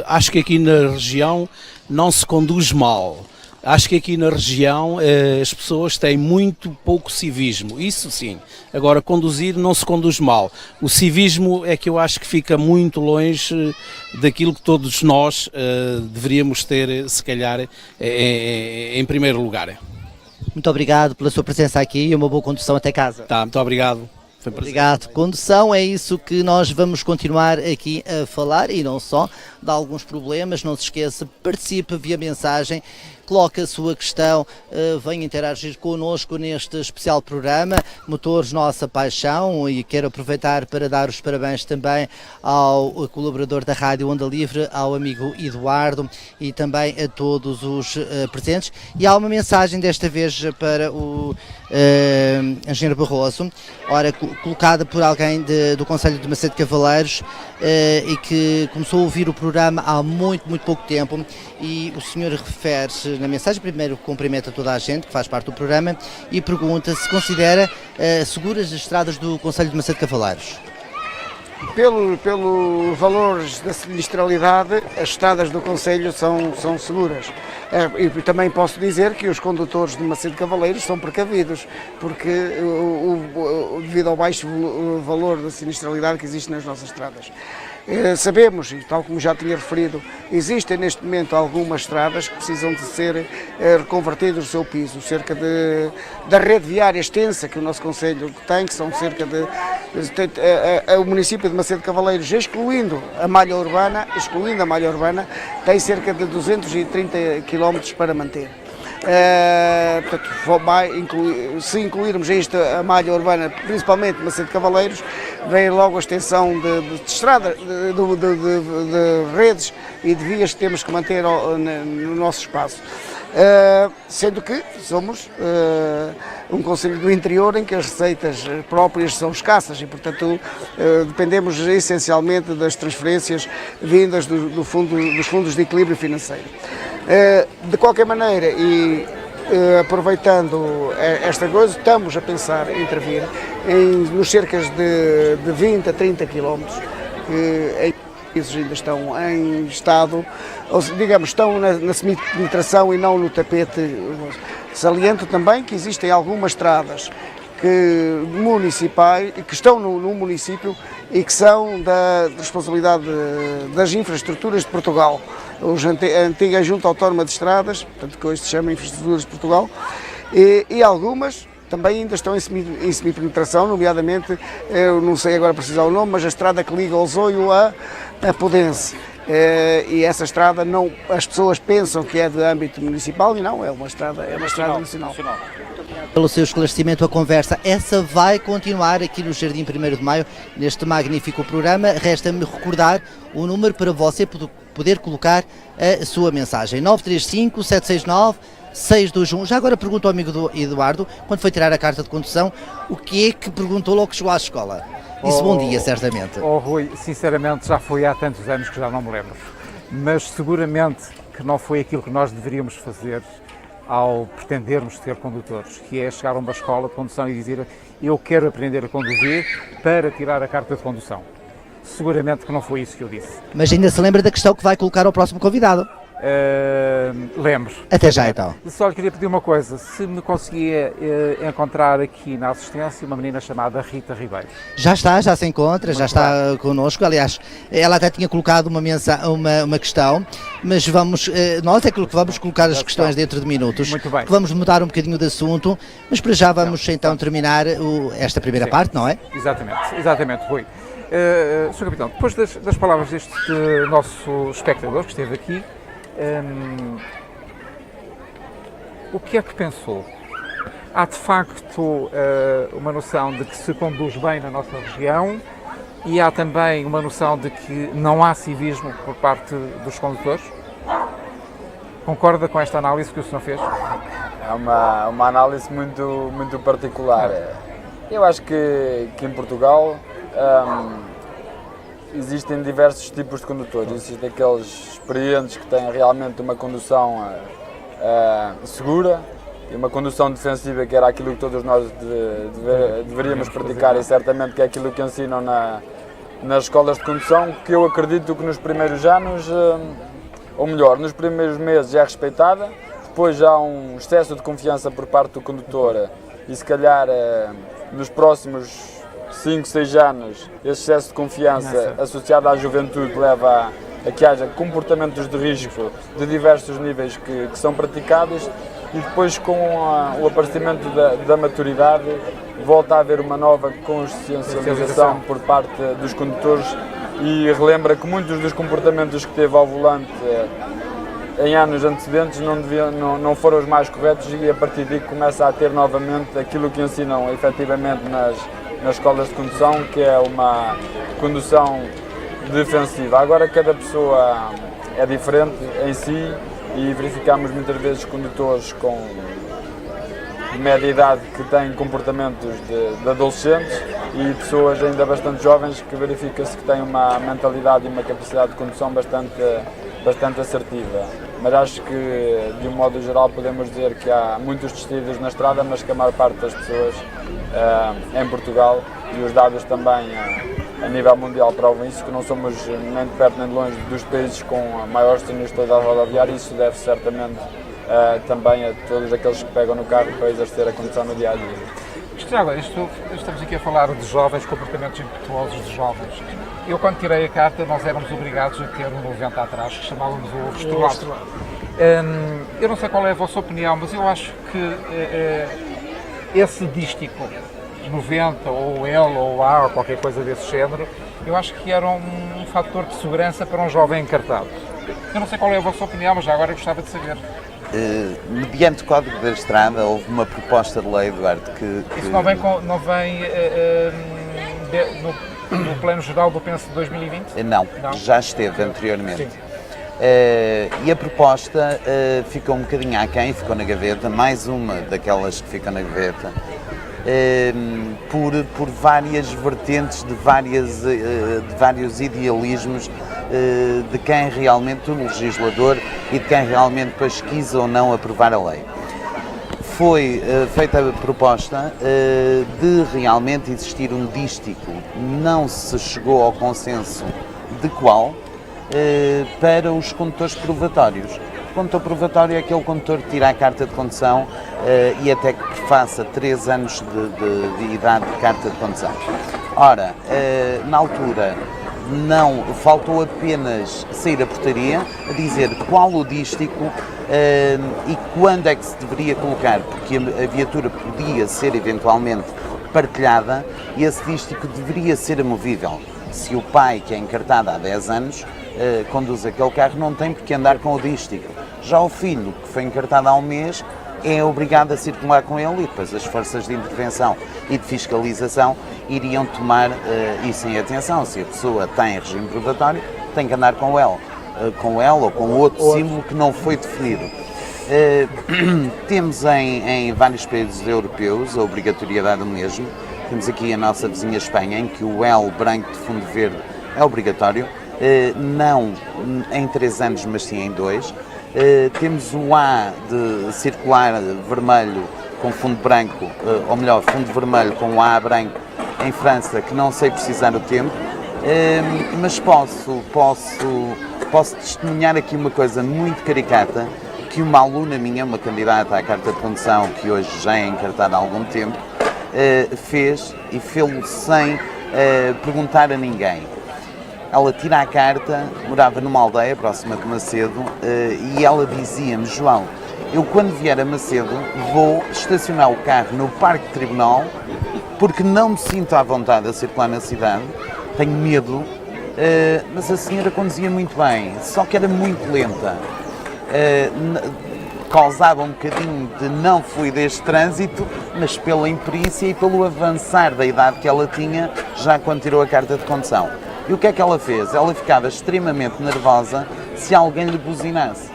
Acho que aqui na região não se conduz mal. Acho que aqui na região as pessoas têm muito pouco civismo, isso sim. Agora, conduzir não se conduz mal. O civismo é que eu acho que fica muito longe daquilo que todos nós deveríamos ter, se calhar, em primeiro lugar. Muito obrigado pela sua presença aqui e uma boa condução até casa. Tá, muito obrigado. Foi um prazer. Obrigado. Condução, é isso que nós vamos continuar aqui a falar e não só, de alguns problemas. Não se esqueça, participe via mensagem, coloque a sua questão, venha interagir connosco neste especial programa Motores Nossa Paixão, e quero aproveitar para dar os parabéns também ao colaborador da Rádio Onda Livre, ao amigo Eduardo, e também a todos os presentes. E há uma mensagem desta vez para o engenheiro Barroso, ora, colocada por alguém do Conselho de Macedo de Cavaleiros, e que começou a ouvir o programa há muito pouco tempo, e o senhor refere-se na mensagem, primeiro cumprimenta toda a gente que faz parte do programa e pergunta se considera seguras as estradas do Conselho de Macedo de Cavaleiros. Pelos valores da sinistralidade, as estradas do Conselho são seguras. E também posso dizer que os condutores de Macedo de Cavaleiros são precavidos, porque devido ao baixo valor da sinistralidade que existe nas nossas estradas. Sabemos, e tal como já tinha referido, existem neste momento algumas estradas que precisam de ser reconvertidas no seu piso, cerca da rede viária extensa que o nosso Conselho tem, que são cerca de... o município de Macedo de Cavaleiros, excluindo a malha urbana, tem cerca de 230 km para manter. Portanto, se incluirmos a malha urbana, principalmente Macedo de Cavaleiros, vem logo a extensão de estrada, de redes e de vias que temos que manter no nosso espaço. Sendo que somos um concelho do interior em que as receitas próprias são escassas e, portanto, dependemos essencialmente das transferências vindas dos fundos de equilíbrio financeiro. De qualquer maneira, e aproveitando esta coisa, estamos a pensar em intervir nos cercas de 20 a 30 km que ainda estão em estado, digamos, estão na semi-penetração e não no tapete. Saliento também que existem algumas estradas municipais que estão no município e que são da responsabilidade das infraestruturas de Portugal, a antiga Junta Autónoma de Estradas, portanto, que hoje se chama Infraestruturas de Portugal, e algumas também ainda estão em semi-penetração, nomeadamente, eu não sei agora precisar o nome, mas a estrada que liga Olzoio a Podense. E essa estrada, as pessoas pensam que é de âmbito municipal e não, é uma estrada nacional. Pelo seu esclarecimento, a conversa essa vai continuar aqui no Jardim 1º de Maio, neste magnífico programa. Resta-me recordar o número para você poder colocar a sua mensagem, 935 769 621. Já agora pergunto ao amigo do Eduardo, quando foi tirar a carta de condução, o que é que perguntou logo que chegou à escola? Disse bom dia, certamente. Rui, sinceramente já foi há tantos anos que já não me lembro, mas seguramente que não foi aquilo que nós deveríamos fazer ao pretendermos ser condutores, que é chegar a uma escola de condução e dizer eu quero aprender a conduzir para tirar a carta de condução. Seguramente que não foi isso que eu disse. Mas ainda se lembra da questão que vai colocar ao próximo convidado? Lembro. Até já então. Só lhe queria pedir uma coisa, se me conseguia encontrar aqui na assistência uma menina chamada Rita Ribeiro. Já se encontra, já está connosco. Aliás, ela até tinha colocado uma questão, mas nós é que vamos colocar as questões dentro de minutos. Muito bem. Vamos mudar um bocadinho de assunto, mas para já vamos então terminar esta primeira parte, não é? Exatamente, Rui. Sr. Capitão, depois das palavras deste nosso espectador que esteve aqui, o que é que pensou? Há de facto uma noção de que se conduz bem na nossa região e há também uma noção de que não há civismo por parte dos condutores? Concorda com esta análise que o senhor fez? É uma análise muito particular. Eu acho que em Portugal existem diversos tipos de condutores. Existem aqueles experientes que têm realmente uma condução segura e uma condução defensiva, que era aquilo que todos nós deveríamos praticar, e certamente que é aquilo que ensinam nas escolas de condução, que eu acredito que nos primeiros anos, ou melhor, nos primeiros meses é respeitada, depois há um excesso de confiança por parte do condutor e se calhar nos próximos 5, 6 anos esse excesso de confiança associado à juventude leva a que haja comportamentos de risco de diversos níveis que são praticados, e depois com o aparecimento da maturidade volta a haver uma nova consciencialização por parte dos condutores, e relembra que muitos dos comportamentos que teve ao volante em anos antecedentes não foram os mais corretos, e a partir daí começa a ter novamente aquilo que ensinam efetivamente nas escolas de condução, que é uma condução defensiva. Agora cada pessoa é diferente em si, e verificamos muitas vezes condutores com média idade que têm comportamentos de adolescentes, e pessoas ainda bastante jovens que verifica-se que têm uma mentalidade e uma capacidade de condução bastante assertiva. Mas acho que, de um modo geral, podemos dizer que há muitos destinos na estrada, mas que a maior parte das pessoas em Portugal, e os dados também a nível mundial provam isso, que não somos nem de perto nem de longe dos países com a maior sinistridade rodoviária, e isso deve certamente também a todos aqueles que pegam no carro para exercer a condução no dia a dia. Estamos aqui a falar de jovens, comportamentos impetuosos de jovens. Eu, quando tirei a carta, nós éramos obrigados a ter um evento atrás que chamávamos o vestuário. Eu não sei qual é a vossa opinião, mas eu acho que esse dístico 90 ou L ou A ou qualquer coisa desse género, eu acho que era um fator de segurança para um jovem encartado. Eu não sei qual é a vossa opinião, mas já agora eu gostava de saber. Mediante o Código da Estrada houve uma proposta de lei, Eduardo, que... Isso não vem no Plano Geral do Penso de 2020? Não, já esteve anteriormente. E a proposta ficou um bocadinho aquém, ficou na gaveta, mais uma daquelas que ficam na gaveta, por várias vertentes de vários idealismos de quem realmente, o legislador, e de quem realmente pesquisa ou não aprovar a lei. Foi feita a proposta de realmente existir um dístico, não se chegou ao consenso de qual, para os condutores provatórios. O condutor provatório é aquele condutor que tira a carta de condução e até que faça 3 anos de idade de carta de condução. Ora, na altura, não faltou apenas sair a portaria a dizer qual o dístico e quando é que se deveria colocar, porque a viatura podia ser eventualmente partilhada e esse dístico deveria ser amovível. Se o pai, que é encartado há 10 anos, conduz aquele carro, não tem por que andar com o dístico. Já o filho, que foi encartado há um mês, é obrigado a circular com ele, e depois as forças de intervenção e de fiscalização iriam tomar isso em atenção. Se a pessoa tem regime probatório, tem que andar com ela ou com outro símbolo que não foi definido. Temos em vários países europeus a obrigatoriedade do mesmo. Temos aqui a nossa vizinha Espanha, em que o L branco de fundo verde é obrigatório, não em 3 anos, mas sim em 2. Temos o A de circular vermelho com fundo branco, ou melhor, fundo vermelho com o A branco em França, que não sei precisar o tempo, mas posso testemunhar aqui uma coisa muito caricata, que uma aluna minha, uma candidata à carta de condução, que hoje já é encartada há algum tempo, fez e fê-lo sem perguntar a ninguém. Ela tira a carta, morava numa aldeia próxima de Macedo, e ela dizia-me: João, eu quando vier a Macedo vou estacionar o carro no Parque Tribunal porque não me sinto à vontade a circular na cidade, tenho medo, mas a senhora conduzia muito bem, só que era muito lenta. causava um bocadinho de não fluidez de trânsito, mas pela imperícia e pelo avançar da idade que ela tinha já quando tirou a carta de condução. E o que é que ela fez? Ela ficava extremamente nervosa se alguém lhe buzinasse.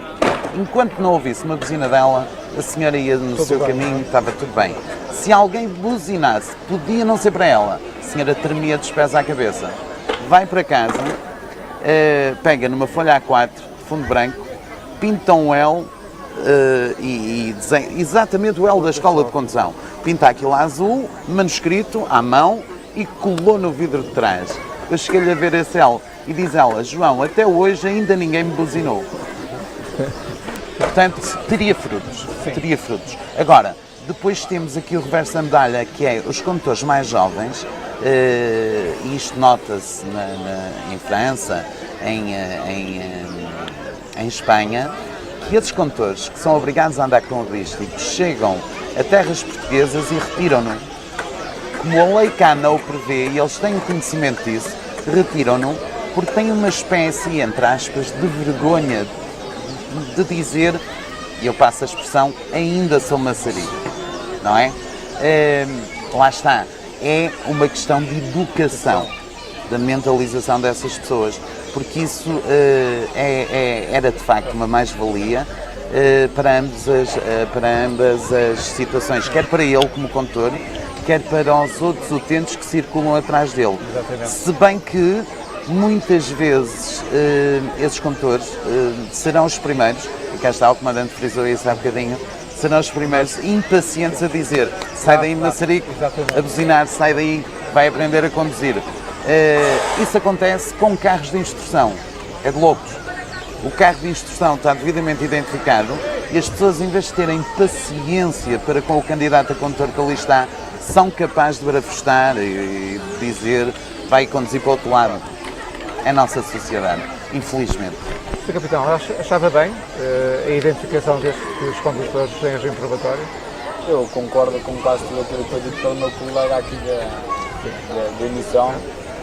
Enquanto não ouvisse uma buzina dela, a senhora ia no seu caminho, estava tudo bem. Se alguém buzinasse, podia não ser para ela, a senhora tremia dos pés à cabeça. Vai para casa, pega numa folha A4 de fundo branco, pinta um L e desenha exatamente o L da escola de condução. Pinta aquilo a azul, manuscrito, à mão e colou no vidro de trás. Eu cheguei-lhe a ver esse L e diz ela: João, até hoje ainda ninguém me buzinou. Portanto, teria frutos. Teria frutos. Agora, depois temos aqui o reverso da medalha, que é os condutores mais jovens, e isto nota-se em França, em Espanha, que esses condutores que são obrigados a andar com o turístico chegam a terras portuguesas e retiram-no. Como a lei cá não o prevê e eles têm conhecimento disso, retiram-no porque têm uma espécie, entre aspas, de vergonha de dizer, e eu passo a expressão, ainda sou maçarico, não é? Lá está, é uma questão de educação, da mentalização dessas pessoas, porque isso era de facto uma mais-valia para ambas as situações, quer para ele como condutor, quer para os outros utentes que circulam atrás dele. Exatamente. Se bem que muitas vezes esses condutores serão os primeiros, e cá está o comandante frisou isso há bocadinho, serão os primeiros impacientes a dizer: sai daí, maçarico, a buzinar, sai daí, vai aprender a conduzir. Isso acontece com carros de instrução, é de loucos. O carro de instrução está devidamente identificado e as pessoas, em vez de terem paciência para com o candidato a condutor que ali está, são capazes de barafustar e dizer: vai conduzir para o outro lado. É a nossa sociedade, infelizmente. Sr. Capitão, achava bem a identificação destes condutores em regime probatório? Eu concordo com quase tudo aquilo que foi dito pelo meu colega aqui da emissão.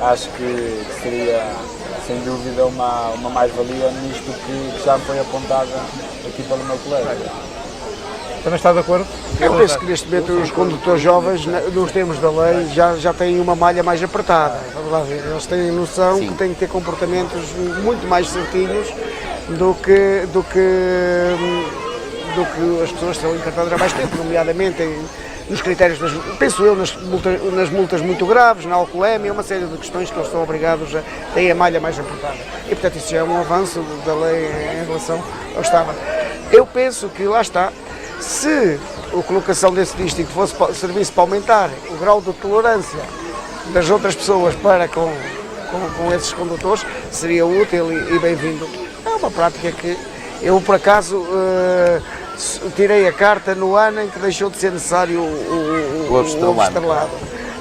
Acho que seria, sem dúvida, uma mais-valia nisto que já foi apontada aqui pelo meu colega. Também está de acordo? Eu penso que neste momento os condutores jovens, nos termos da lei, já têm uma malha mais apertada. Vamos lá ver. Eles têm noção que têm que ter comportamentos muito mais certinhos do que as pessoas que são encartadas há mais tempo, nomeadamente nos critérios, penso eu, nas multas muito graves, na alcoolemia, uma série de questões que eles estão obrigados a ter a malha mais apertada. E, portanto, isso já é um avanço da lei em relação ao Estado. Eu penso que, lá está, se a colocação desse dístico servisse para aumentar o grau de tolerância das outras pessoas para com esses condutores, seria útil e bem-vindo. É uma prática que eu, por acaso, tirei a carta no ano em que deixou de ser necessário o ovo estrelado.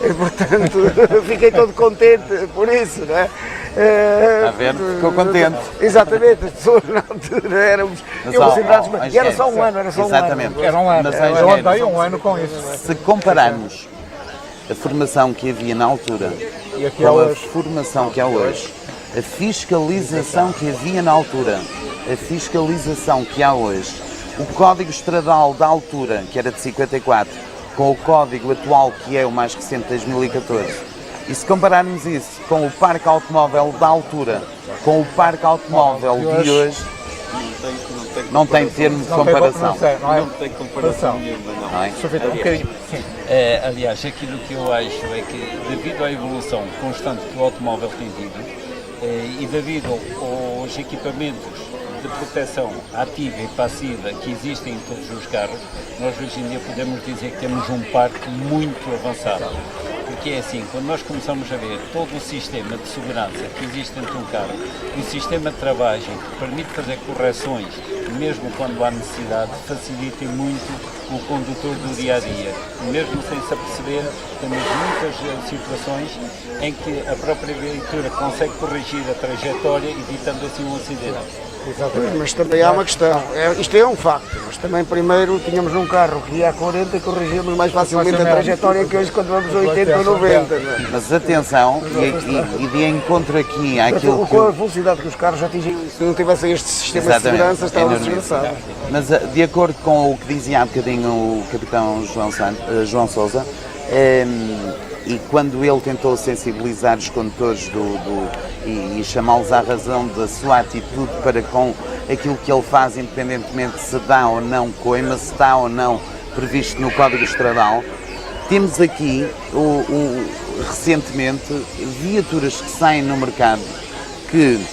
E, portanto, fiquei todo contente por isso, não é? Está vendo? Ficou contente. Exatamente, as pessoas na altura éramos considerados, e era só um ano, Exatamente. Era um ano. Eu andei um ano com isso. Se compararmos a formação que havia na altura com a formação que há hoje, a fiscalização que havia na altura, a fiscalização que há hoje, o código estradal da altura, que era de 54, com o código atual, que é o mais recente, de 2014, e se compararmos isso com o parque automóvel da altura, com o parque automóvel de hoje, não tem termo de comparação. Não tem comparação nenhuma, não. Aliás, aquilo que eu acho é que, devido à evolução constante que o automóvel tem tido, e devido aos equipamentos de proteção ativa e passiva que existem em todos os carros, nós hoje em dia podemos dizer que temos um parque muito avançado. Porque é assim, quando nós começamos a ver todo o sistema de segurança que existe dentro de um carro, o sistema de travagem que permite fazer correções, mesmo quando há necessidade, facilita muito o condutor do dia-a-dia. Mesmo sem se aperceber, temos muitas situações em que a própria viatura consegue corrigir a trajetória, evitando assim um acidente. Exatamente. Mas também há uma questão, isto é um facto, mas também primeiro tínhamos um carro que ia a 40 e corrigíamos mais facilmente a trajetória que hoje quando vamos a 80 ou 90. Não é? Mas atenção, e de encontro aqui àquilo Com a velocidade que os carros atingem, se não tivessem este sistema de segurança, estava desgraçado. Mas de acordo com o que dizia há bocadinho o capitão João Sousa, e quando ele tentou sensibilizar os condutores e chamá-los à razão da sua atitude para com aquilo que ele faz, independentemente se dá ou não coima, se está ou não previsto no Código Estradal, temos aqui recentemente viaturas que saem no mercado que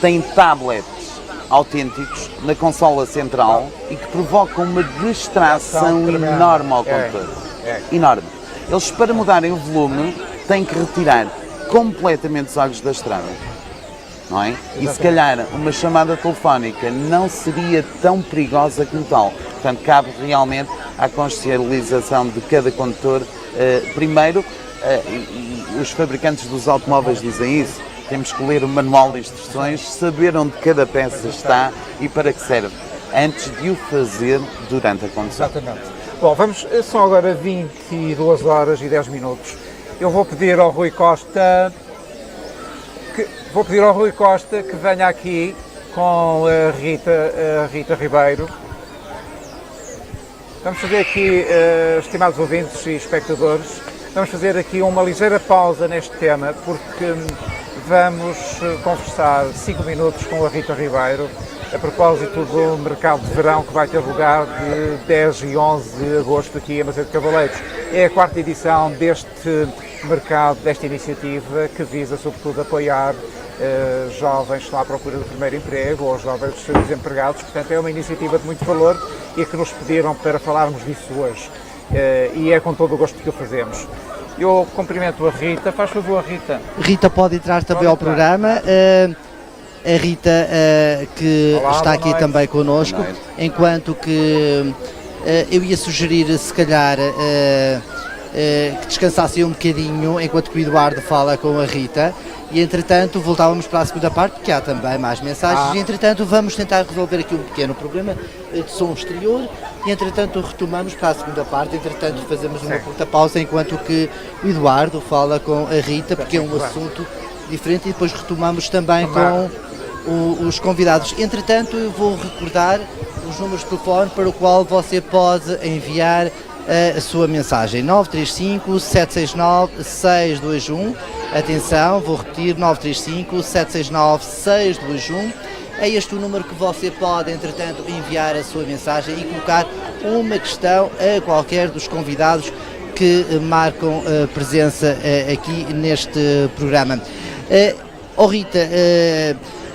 têm tablets autênticos na consola central e que provocam uma distração enorme ao condutor. Enorme. Eles, para mudarem o volume, têm que retirar completamente os olhos da estrada, não é? E se calhar uma chamada telefónica não seria tão perigosa como tal. Portanto, cabe realmente à consciencialização de cada condutor. Primeiro, e os fabricantes dos automóveis dizem isso, temos que ler o manual de instruções, saber onde cada peça está e para que serve, antes de o fazer durante a condução. Exatamente. Bom, são agora 22 horas e 10 minutos. Eu vou pedir ao Rui Costa que venha aqui com a Rita Ribeiro. Vamos fazer aqui, estimados ouvintes e espectadores, vamos fazer aqui uma ligeira pausa neste tema, porque vamos conversar 5 minutos com a Rita Ribeiro a propósito do mercado de verão que vai ter lugar de 10 e 11 de agosto aqui em Macedo de Cavaleiros. É a 4ª edição deste mercado, desta iniciativa, que visa sobretudo apoiar jovens que estão à procura do primeiro emprego ou jovens desempregados. Portanto, é uma iniciativa de muito valor e que nos pediram para falarmos disso hoje. E é com todo o gosto que o fazemos. Eu cumprimento a Rita. Faz favor, Rita. Rita pode entrar também ao programa. A Rita, que Olá, está aqui também connosco, enquanto que eu ia sugerir, se calhar, que descansassem um bocadinho enquanto que o Eduardo fala com a Rita, e entretanto voltávamos para a segunda parte, porque há também mais mensagens, e entretanto vamos tentar resolver aqui um pequeno problema de som exterior, e entretanto retomamos para a segunda parte, entretanto fazemos uma curta pausa enquanto que o Eduardo fala com a Rita, porque é um assunto diferente, e depois retomamos também com os convidados. Entretanto, eu vou recordar os números de telefone para o qual você pode enviar a sua mensagem: 935 769 621. Atenção, vou repetir: 935 769 621. É este o número que você pode, entretanto, enviar a sua mensagem e colocar uma questão a qualquer dos convidados que marcam presença aqui neste programa. Rita,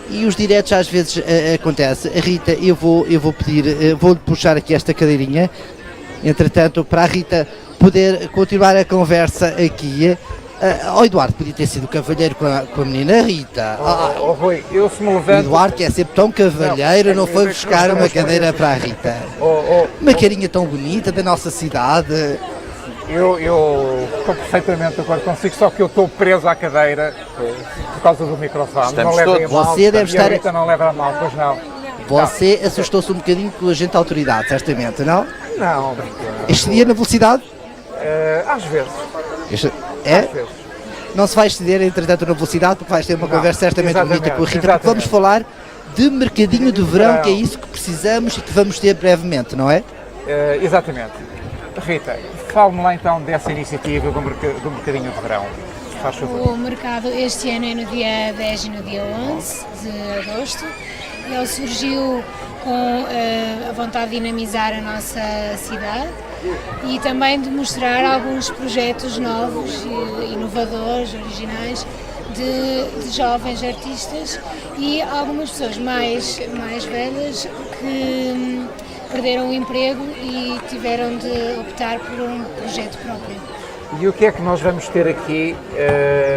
e os diretos às vezes acontece. Rita, eu vou pedir, vou-lhe puxar aqui esta cadeirinha, entretanto, para a Rita poder continuar a conversa aqui. Eduardo, podia ter sido cavalheiro com a menina Rita. Rui, eu se me levanto... O Eduardo, que é sempre tão cavalheiro, não foi buscar uma cadeira para a Rita. Uma carinha tão bonita da nossa cidade. Eu estou perfeitamente de acordo consigo, só que eu estou preso à cadeira por causa do microfone. Estamos não levem a mal, você deve estar... a Rita não leva a mal, pois não. Você assustou-se um bocadinho com o agente da autoridade, certamente, não? Não. Excedia na velocidade? Às vezes. Às vezes. Não se vai exceder, entretanto, na velocidade, porque vais ter uma conversa certamente bonita com a Rita, porque vamos falar de mercadinho de verão, que é isso que precisamos e que vamos ter brevemente, não é? Exatamente. Rita, fale-me lá então dessa iniciativa do mercadinho de verão. Faz favor. O mercado este ano é no dia 10 e no dia 11 de agosto. Ele surgiu com a vontade de dinamizar a nossa cidade e também de mostrar alguns projetos novos, inovadores, originais, de jovens artistas e algumas pessoas mais velhas que perderam o emprego e tiveram de optar por um projeto próprio. E o que é que nós vamos ter aqui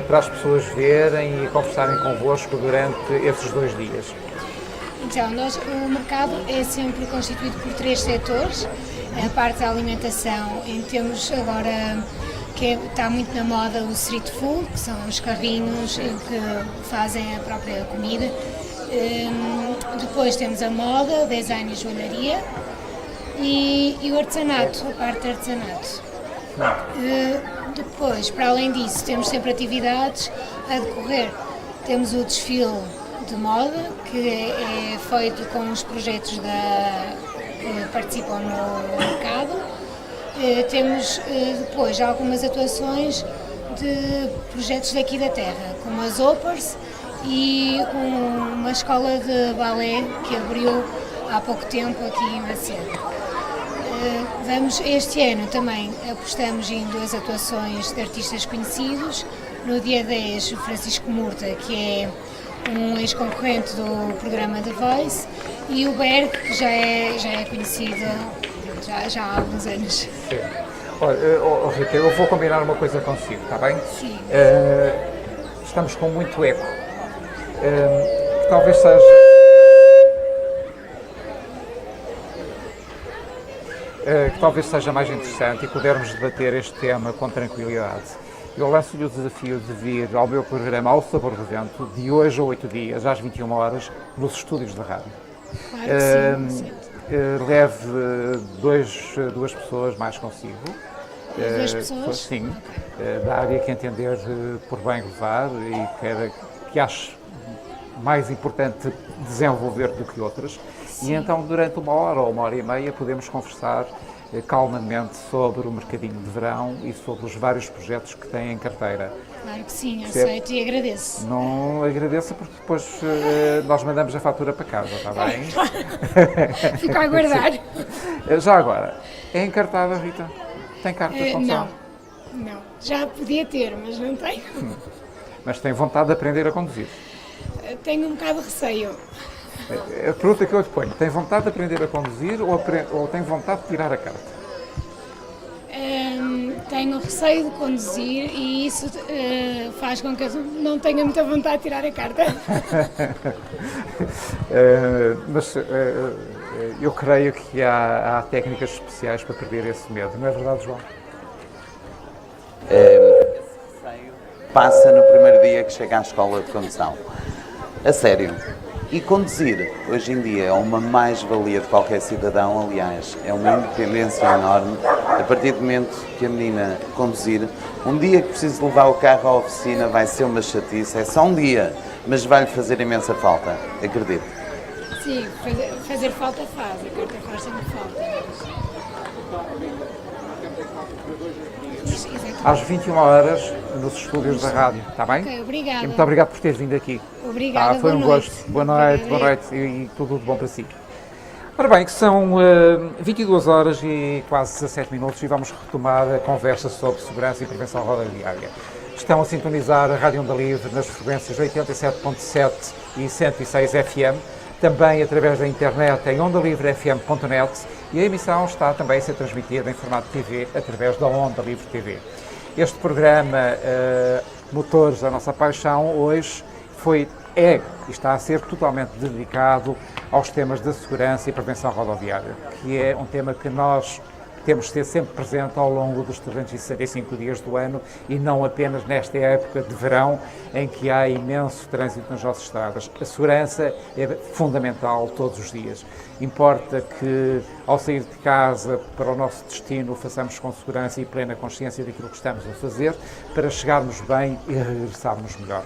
para as pessoas verem e conversarem convosco durante esses 2 dias? Então, o mercado é sempre constituído por 3 setores. A parte da alimentação, temos agora, que está muito na moda, o street food, que são os carrinhos em que fazem a própria comida. Depois temos a moda, o design e joalharia e o artesanato, a parte de artesanato. Depois, para além disso, temos sempre atividades a decorrer. Temos o desfile de moda, que é feito com os projetos que participam no mercado. Temos depois algumas atuações de projetos daqui da terra, como as Opers e uma escola de balé que abriu há pouco tempo aqui em Macedo. Este ano também apostamos em 2 atuações de artistas conhecidos. No dia 10, o Francisco Murta, que é um ex-concorrente do programa The Voice, e o Berg, que já é conhecido já há alguns anos. Sim. Olha, Rita, eu vou combinar uma coisa consigo, está bem? Sim. Estamos com muito eco. Talvez seja... que talvez seja mais interessante e pudermos debater este tema com tranquilidade. Eu lanço-lhe o desafio de vir ao meu programa Ao Sabor do Vento, de hoje a 8 dias, às 21 horas, nos estúdios da rádio. Claro que sim. Leve duas pessoas mais consigo. 2 pessoas? Sim, da área que entender por bem levar e que ache mais importante desenvolver do que outras. Sim. E então, durante 1 hora ou 1h30, podemos conversar calmamente sobre o mercadinho de verão e sobre os vários projetos que têm em carteira. Claro que sim, aceito e agradeço. Não agradeça porque depois nós mandamos a fatura para casa, está bem? Fico a aguardar. Já agora, é encartada, Rita? Tem carta de condução? Não. Já podia ter, mas não tenho. Mas tem vontade de aprender a conduzir? Tenho um bocado de receio. A pergunta que eu lhe ponho, tem vontade de aprender a conduzir ou tem vontade de tirar a carta? Tenho receio de conduzir e isso faz com que eu não tenha muita vontade de tirar a carta. Mas eu creio que há técnicas especiais para perder esse medo, não é verdade, João? Passa no primeiro dia que chega à escola de condução. A sério. E conduzir, hoje em dia, é uma mais-valia de qualquer cidadão, aliás, é uma independência enorme. A partir do momento que a menina conduzir, um dia que precisa levar o carro à oficina vai ser uma chatice, é só um dia, mas vai-lhe fazer imensa falta, acredito. Sim, fazer falta faz, a carta faz sempre falta. Às 21 horas, nos estúdios da rádio, está bem? Ok, obrigada. E muito obrigado por teres vindo aqui. Obrigada, foi um gosto. Boa noite e tudo de bom para si. Ora bem, que são 22 horas e quase 17 minutos e vamos retomar a conversa sobre segurança e prevenção rodoviária. Estão a sintonizar a Rádio Onda Livre nas frequências 87.7 e 106 FM, também através da internet em ondalivrefm.net e a emissão está também a ser transmitida em formato TV através da Onda Livre TV. Este programa Motores, a Nossa Paixão, hoje e está a ser totalmente dedicado aos temas de segurança e prevenção rodoviária, que é um tema que nós temos de ter sempre presente ao longo dos 365 dias do ano e não apenas nesta época de verão em que há imenso trânsito nas nossas estradas. A segurança é fundamental todos os dias. Importa que ao sair de casa para o nosso destino o façamos com segurança e plena consciência daquilo que estamos a fazer para chegarmos bem e regressarmos melhor.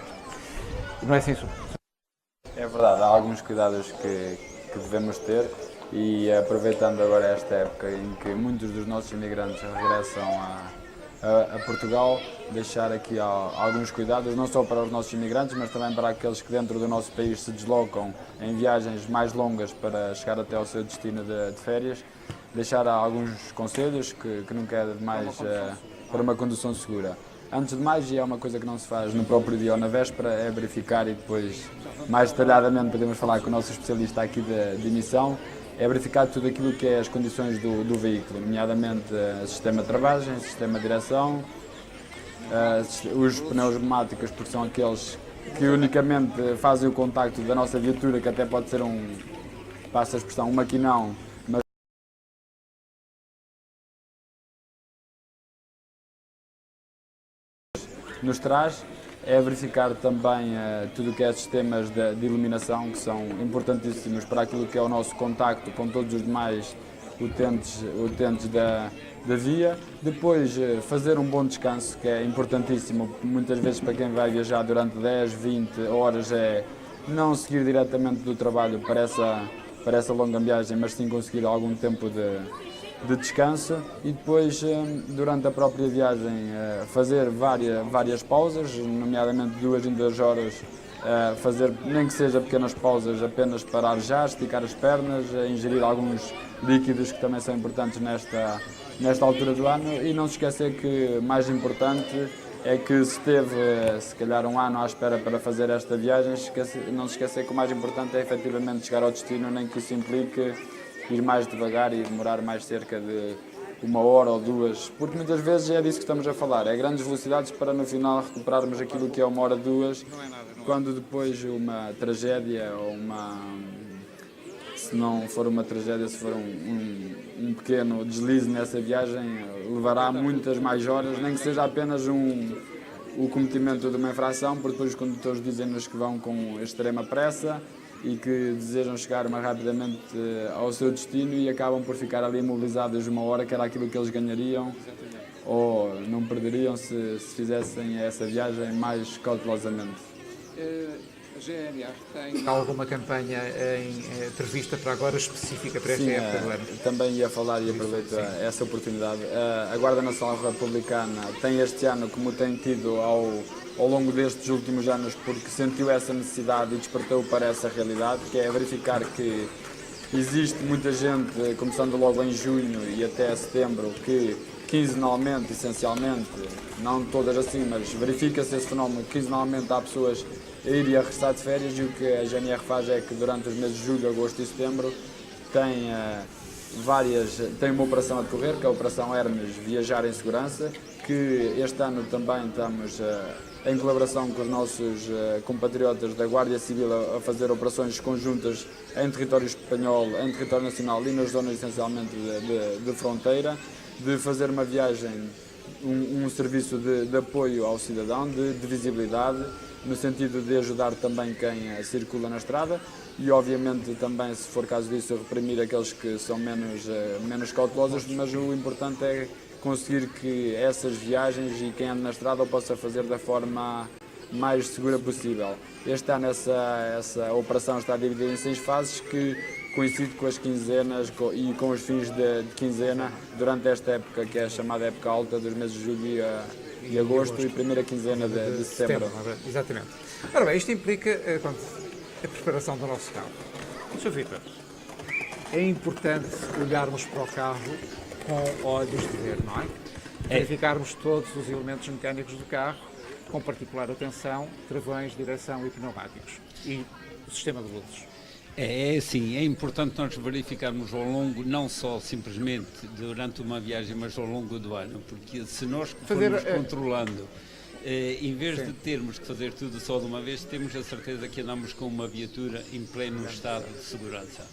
Não é assim, Sr. É verdade, há alguns cuidados que devemos ter. E aproveitando agora esta época em que muitos dos nossos imigrantes regressam a Portugal, deixar aqui alguns cuidados, não só para os nossos imigrantes, mas também para aqueles que dentro do nosso país se deslocam em viagens mais longas para chegar até ao seu destino de férias, deixar alguns conselhos que nunca é demais para uma condução segura. Antes de mais, e é uma coisa que não se faz no próprio dia ou na véspera, é verificar e depois, mais detalhadamente, podemos falar com o nosso especialista aqui de emissão, é verificar tudo aquilo que é as condições do veículo, nomeadamente sistema de travagem, sistema de direção, os pneus pneumáticos, porque são aqueles que unicamente fazem o contacto da nossa viatura, que até pode ser passa a expressão, um maquinão, mas nos traz. é verificar também tudo o que é sistemas de iluminação, que são importantíssimos para aquilo que é o nosso contacto com todos os demais utentes da via. Depois fazer um bom descanso, que é importantíssimo, muitas vezes para quem vai viajar durante 10, 20 horas, é não seguir diretamente do trabalho para essa longa viagem, mas sim conseguir algum tempo de descanso, e depois durante a própria viagem fazer várias pausas, nomeadamente 2 em 2 horas, fazer nem que seja pequenas pausas, apenas para arejar, esticar as pernas, ingerir alguns líquidos que também são importantes nesta altura do ano, e não se esquecer que mais importante é que se esteve se calhar um ano à espera para fazer esta viagem, não se esquecer que o mais importante é efetivamente chegar ao destino, nem que isso implique ir mais devagar e demorar mais cerca de 1 hora ou 2, porque muitas vezes é disso que estamos a falar, é grandes velocidades para no final recuperarmos aquilo que é 1 hora, 2, quando depois uma tragédia ou se não for uma tragédia, se for um pequeno deslize nessa viagem, levará muitas mais horas, nem que seja apenas o cometimento de uma infração, porque depois os condutores dizem-nos que vão com extrema pressa e que desejam chegar mais rapidamente ao seu destino e acabam por ficar ali imobilizados 1 hora, que era aquilo que eles ganhariam ou não perderiam se fizessem essa viagem mais cautelosamente. A GNR tem alguma campanha prevista para agora específica para esta época do ano? Também ia falar e aproveito essa oportunidade. A Guarda Nacional Republicana tem este ano, como tem tido ao longo destes últimos anos, porque sentiu essa necessidade e despertou para essa realidade, que é verificar que existe muita gente, começando logo em junho e até setembro, que quinzenalmente, essencialmente, não todas assim, mas verifica-se esse fenómeno, quinzenalmente há pessoas a ir e a regressar de férias, e o que a GNR faz é que durante os meses de julho, agosto e setembro tem uma operação a decorrer, que é a Operação Hermes Viajar em Segurança, que este ano também estamos em colaboração com os nossos compatriotas da Guardia Civil a fazer operações conjuntas em território espanhol, em território nacional e nas zonas essencialmente de fronteira, de fazer uma viagem, um serviço de apoio ao cidadão, de visibilidade, no sentido de ajudar também quem circula na estrada e, obviamente, também, se for caso disso, reprimir aqueles que são menos cautelosos, mas o importante é conseguir que essas viagens e quem anda na estrada o possa fazer da forma mais segura possível. Este ano essa operação está dividida em 6 fases, que coincide com as quinzenas e com os fins de quinzena durante esta época, que é a chamada época alta dos meses de julho e agosto e primeira quinzena de setembro. Exatamente. Ora bem, isto implica a preparação do nosso carro. Sr. Vítor, é importante olharmos para o carro com olhos de ver, não é? Verificarmos todos os elementos mecânicos do carro, com particular atenção, travões, direção e pneumáticos, e o sistema de luzes. Sim, é importante nós verificarmos ao longo, não só simplesmente durante uma viagem, mas ao longo do ano, porque se nós formos controlando, em vez de termos que fazer tudo só de uma vez, temos a certeza que andamos com uma viatura em pleno estado de segurança.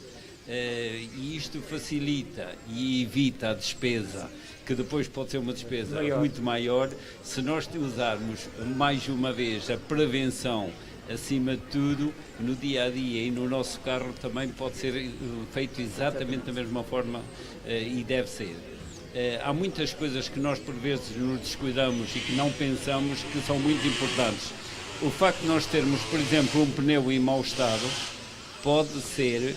E isto facilita e evita a despesa, que depois pode ser uma despesa muito maior, se nós usarmos mais uma vez a prevenção acima de tudo, no dia a dia e no nosso carro também pode ser feito exatamente da mesma forma e deve ser. Há muitas coisas que nós por vezes nos descuidamos e que não pensamos que são muito importantes. O facto de nós termos, por exemplo, um pneu em mau estado pode ser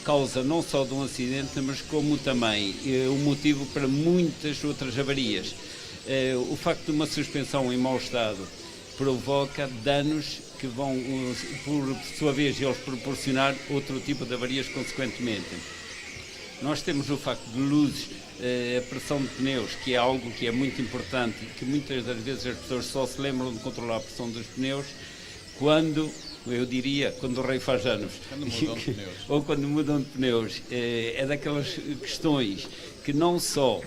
causa não só de um acidente, mas como também o motivo para muitas outras avarias. O facto de uma suspensão em mau estado provoca danos que vão, por sua vez, eles proporcionar outro tipo de avarias consequentemente. Nós temos o facto de luzes, a pressão de pneus, que é algo que é muito importante, que muitas das vezes as pessoas só se lembram de controlar a pressão dos pneus quando, eu diria, quando o rei faz anos. Quando mudam de pneus. Ou quando mudam de pneus. É daquelas questões que não só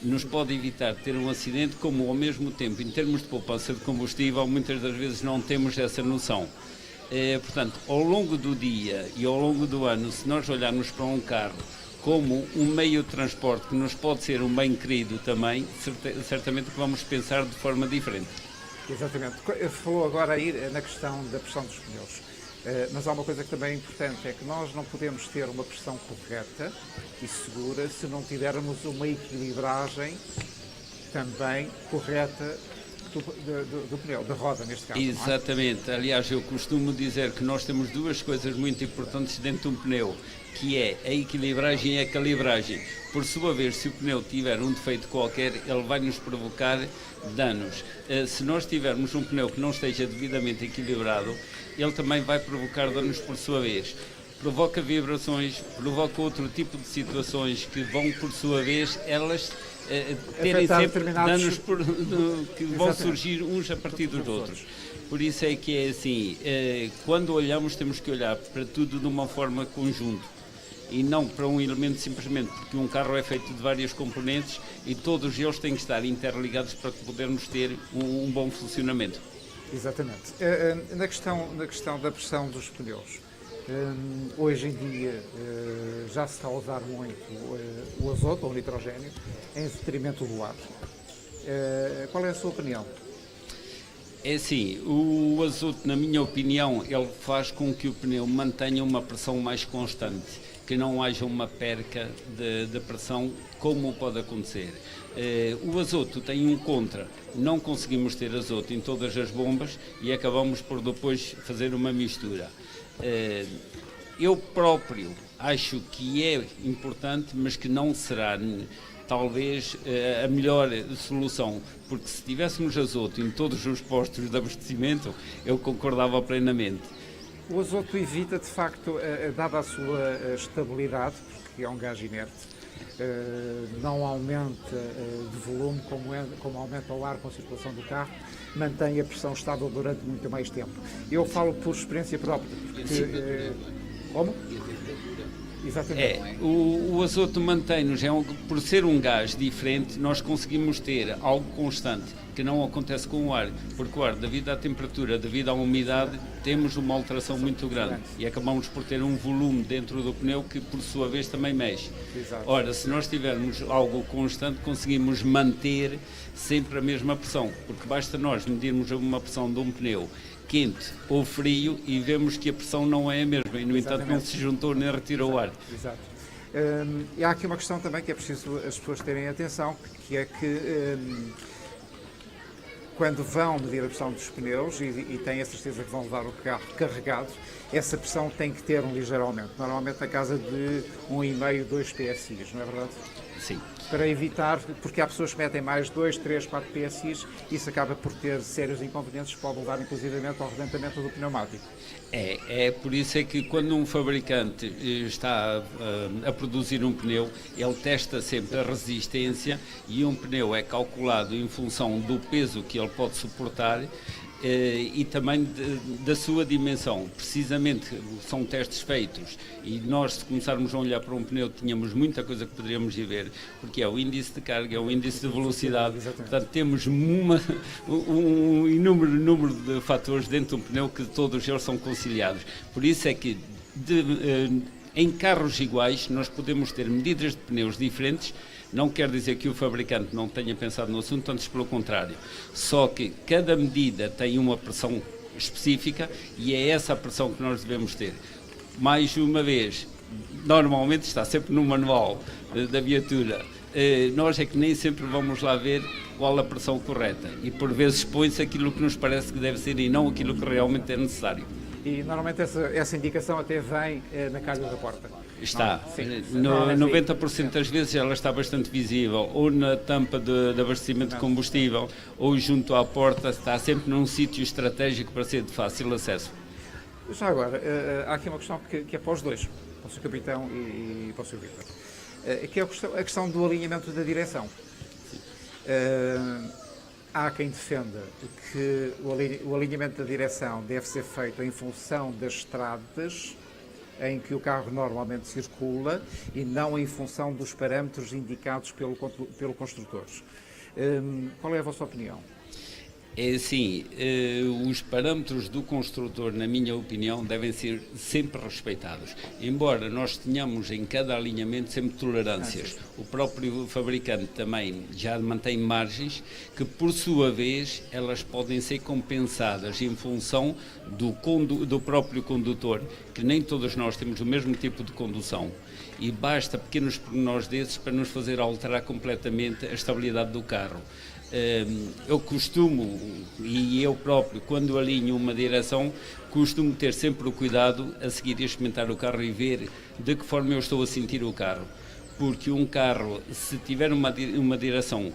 nos pode evitar ter um acidente, como ao mesmo tempo, em termos de poupança de combustível, muitas das vezes não temos essa noção. Portanto, ao longo do dia e ao longo do ano, se nós olharmos para um carro como um meio de transporte que nos pode ser um bem querido também, certamente que vamos pensar de forma diferente. Exatamente. Falou agora aí na questão da pressão dos pneus. Mas há uma coisa que também é importante, é que nós não podemos ter uma pressão correta e segura se não tivermos uma equilibragem também correta do pneu, da roda neste caso. Exatamente. Aliás, eu costumo dizer que nós temos duas coisas muito importantes dentro de um pneu, que é a equilibragem e a calibragem. Por sua vez, se o pneu tiver um defeito qualquer, ele vai nos provocar danos. Se nós tivermos um pneu que não esteja devidamente equilibrado, ele também vai provocar danos por sua vez. Provoca vibrações, provoca outro tipo de situações que vão, por sua vez, elas terem sempre danos que vão surgir uns a partir dos outros. Por isso é que é assim, quando olhamos temos que olhar para tudo de uma forma conjunta e não para um elemento simplesmente, porque um carro é feito de várias componentes e todos eles têm que estar interligados para que podermos ter um bom funcionamento. Exatamente. Na questão da pressão dos pneus, hoje em dia já se está a usar muito o azoto ou o nitrogênio em detrimento do ar. Qual é a sua opinião? É assim, o azoto, na minha opinião, ele faz com que o pneu mantenha uma pressão mais constante, que não haja uma perca de pressão, como pode acontecer. O azoto tem um contra, não conseguimos ter azoto em todas as bombas e acabamos por depois fazer uma mistura. Eu próprio acho que é importante, mas que não será talvez a melhor solução, porque se tivéssemos azoto em todos os postos de abastecimento, eu concordava plenamente. O azoto evita, de facto, dada a sua estabilidade, porque é um gás inerte, não aumenta de volume como aumenta o ar com a circulação do carro, mantém a pressão estável durante muito mais tempo. Eu falo por experiência própria. Porque, como? Exatamente. O azoto mantém-nos, por ser um gás diferente, nós conseguimos ter algo constante, que não acontece com o ar, porque o ar, devido à temperatura, devido à umidade, temos uma alteração muito grande e acabamos por ter um volume dentro do pneu que, por sua vez, também mexe. Exato. Ora, se nós tivermos algo constante, conseguimos manter sempre a mesma pressão, porque basta nós medirmos uma pressão de um pneu quente ou frio e vemos que a pressão não é a mesma e, no entanto, não se juntou nem retirou o ar. Exato. E há aqui uma questão também que é preciso as pessoas terem atenção, que é que quando vão medir a pressão dos pneus e têm a certeza que vão levar o carro carregado, essa pressão tem que ter um ligeiro aumento, normalmente na casa de 1,5, 2 PSI, não é verdade? Sim. Para evitar, porque há pessoas que metem mais 2, 3, 4 PSI, isso acaba por ter sérios inconvenientes que podem levar inclusivamente ao rebentamento do pneumático. É por isso é que quando um fabricante está a produzir um pneu, ele testa sempre a resistência e um pneu é calculado em função do peso que ele pode suportar e também da sua dimensão. Precisamente são testes feitos e nós, se começarmos a olhar para um pneu, tínhamos muita coisa que poderíamos ir ver, porque é o índice de carga, é o índice de velocidade. Exatamente. Portanto, temos um inúmero número de fatores dentro de um pneu que todos eles são conciliados. Por isso é que em carros iguais nós podemos ter medidas de pneus diferentes. Não quer dizer que o fabricante não tenha pensado no assunto, antes pelo contrário. Só que cada medida tem uma pressão específica e é essa a pressão que nós devemos ter. Mais uma vez, normalmente está sempre no manual da viatura. Nós é que nem sempre vamos lá ver qual a pressão correta e por vezes põe-se aquilo que nos parece que deve ser e não aquilo que realmente é necessário. E normalmente essa indicação até vem na calha da porta. Está. 90% das vezes ela está bastante visível, ou na tampa de abastecimento de combustível, ou junto à porta, está sempre num sítio estratégico para ser de fácil acesso. Já agora, há aqui uma questão que é para os dois, para o Sr. Capitão e para o Sr. Vítor, que é a questão do alinhamento da direção. Há quem defenda que o alinhamento da direção deve ser feito em função das estradas em que o carro normalmente circula e não em função dos parâmetros indicados pelo construtor. Qual é a vossa opinião? É assim, os parâmetros do construtor, na minha opinião, devem ser sempre respeitados. Embora nós tenhamos em cada alinhamento sempre tolerâncias, o próprio fabricante também já mantém margens que, por sua vez, elas podem ser compensadas em função do próprio condutor, que nem todos nós temos o mesmo tipo de condução. E basta pequenos pormenores desses para nos fazer alterar completamente a estabilidade do carro. Eu costumo, e eu próprio, quando alinho uma direção, costumo ter sempre o cuidado a seguir experimentar o carro e ver de que forma eu estou a sentir o carro. Porque um carro, se tiver uma direção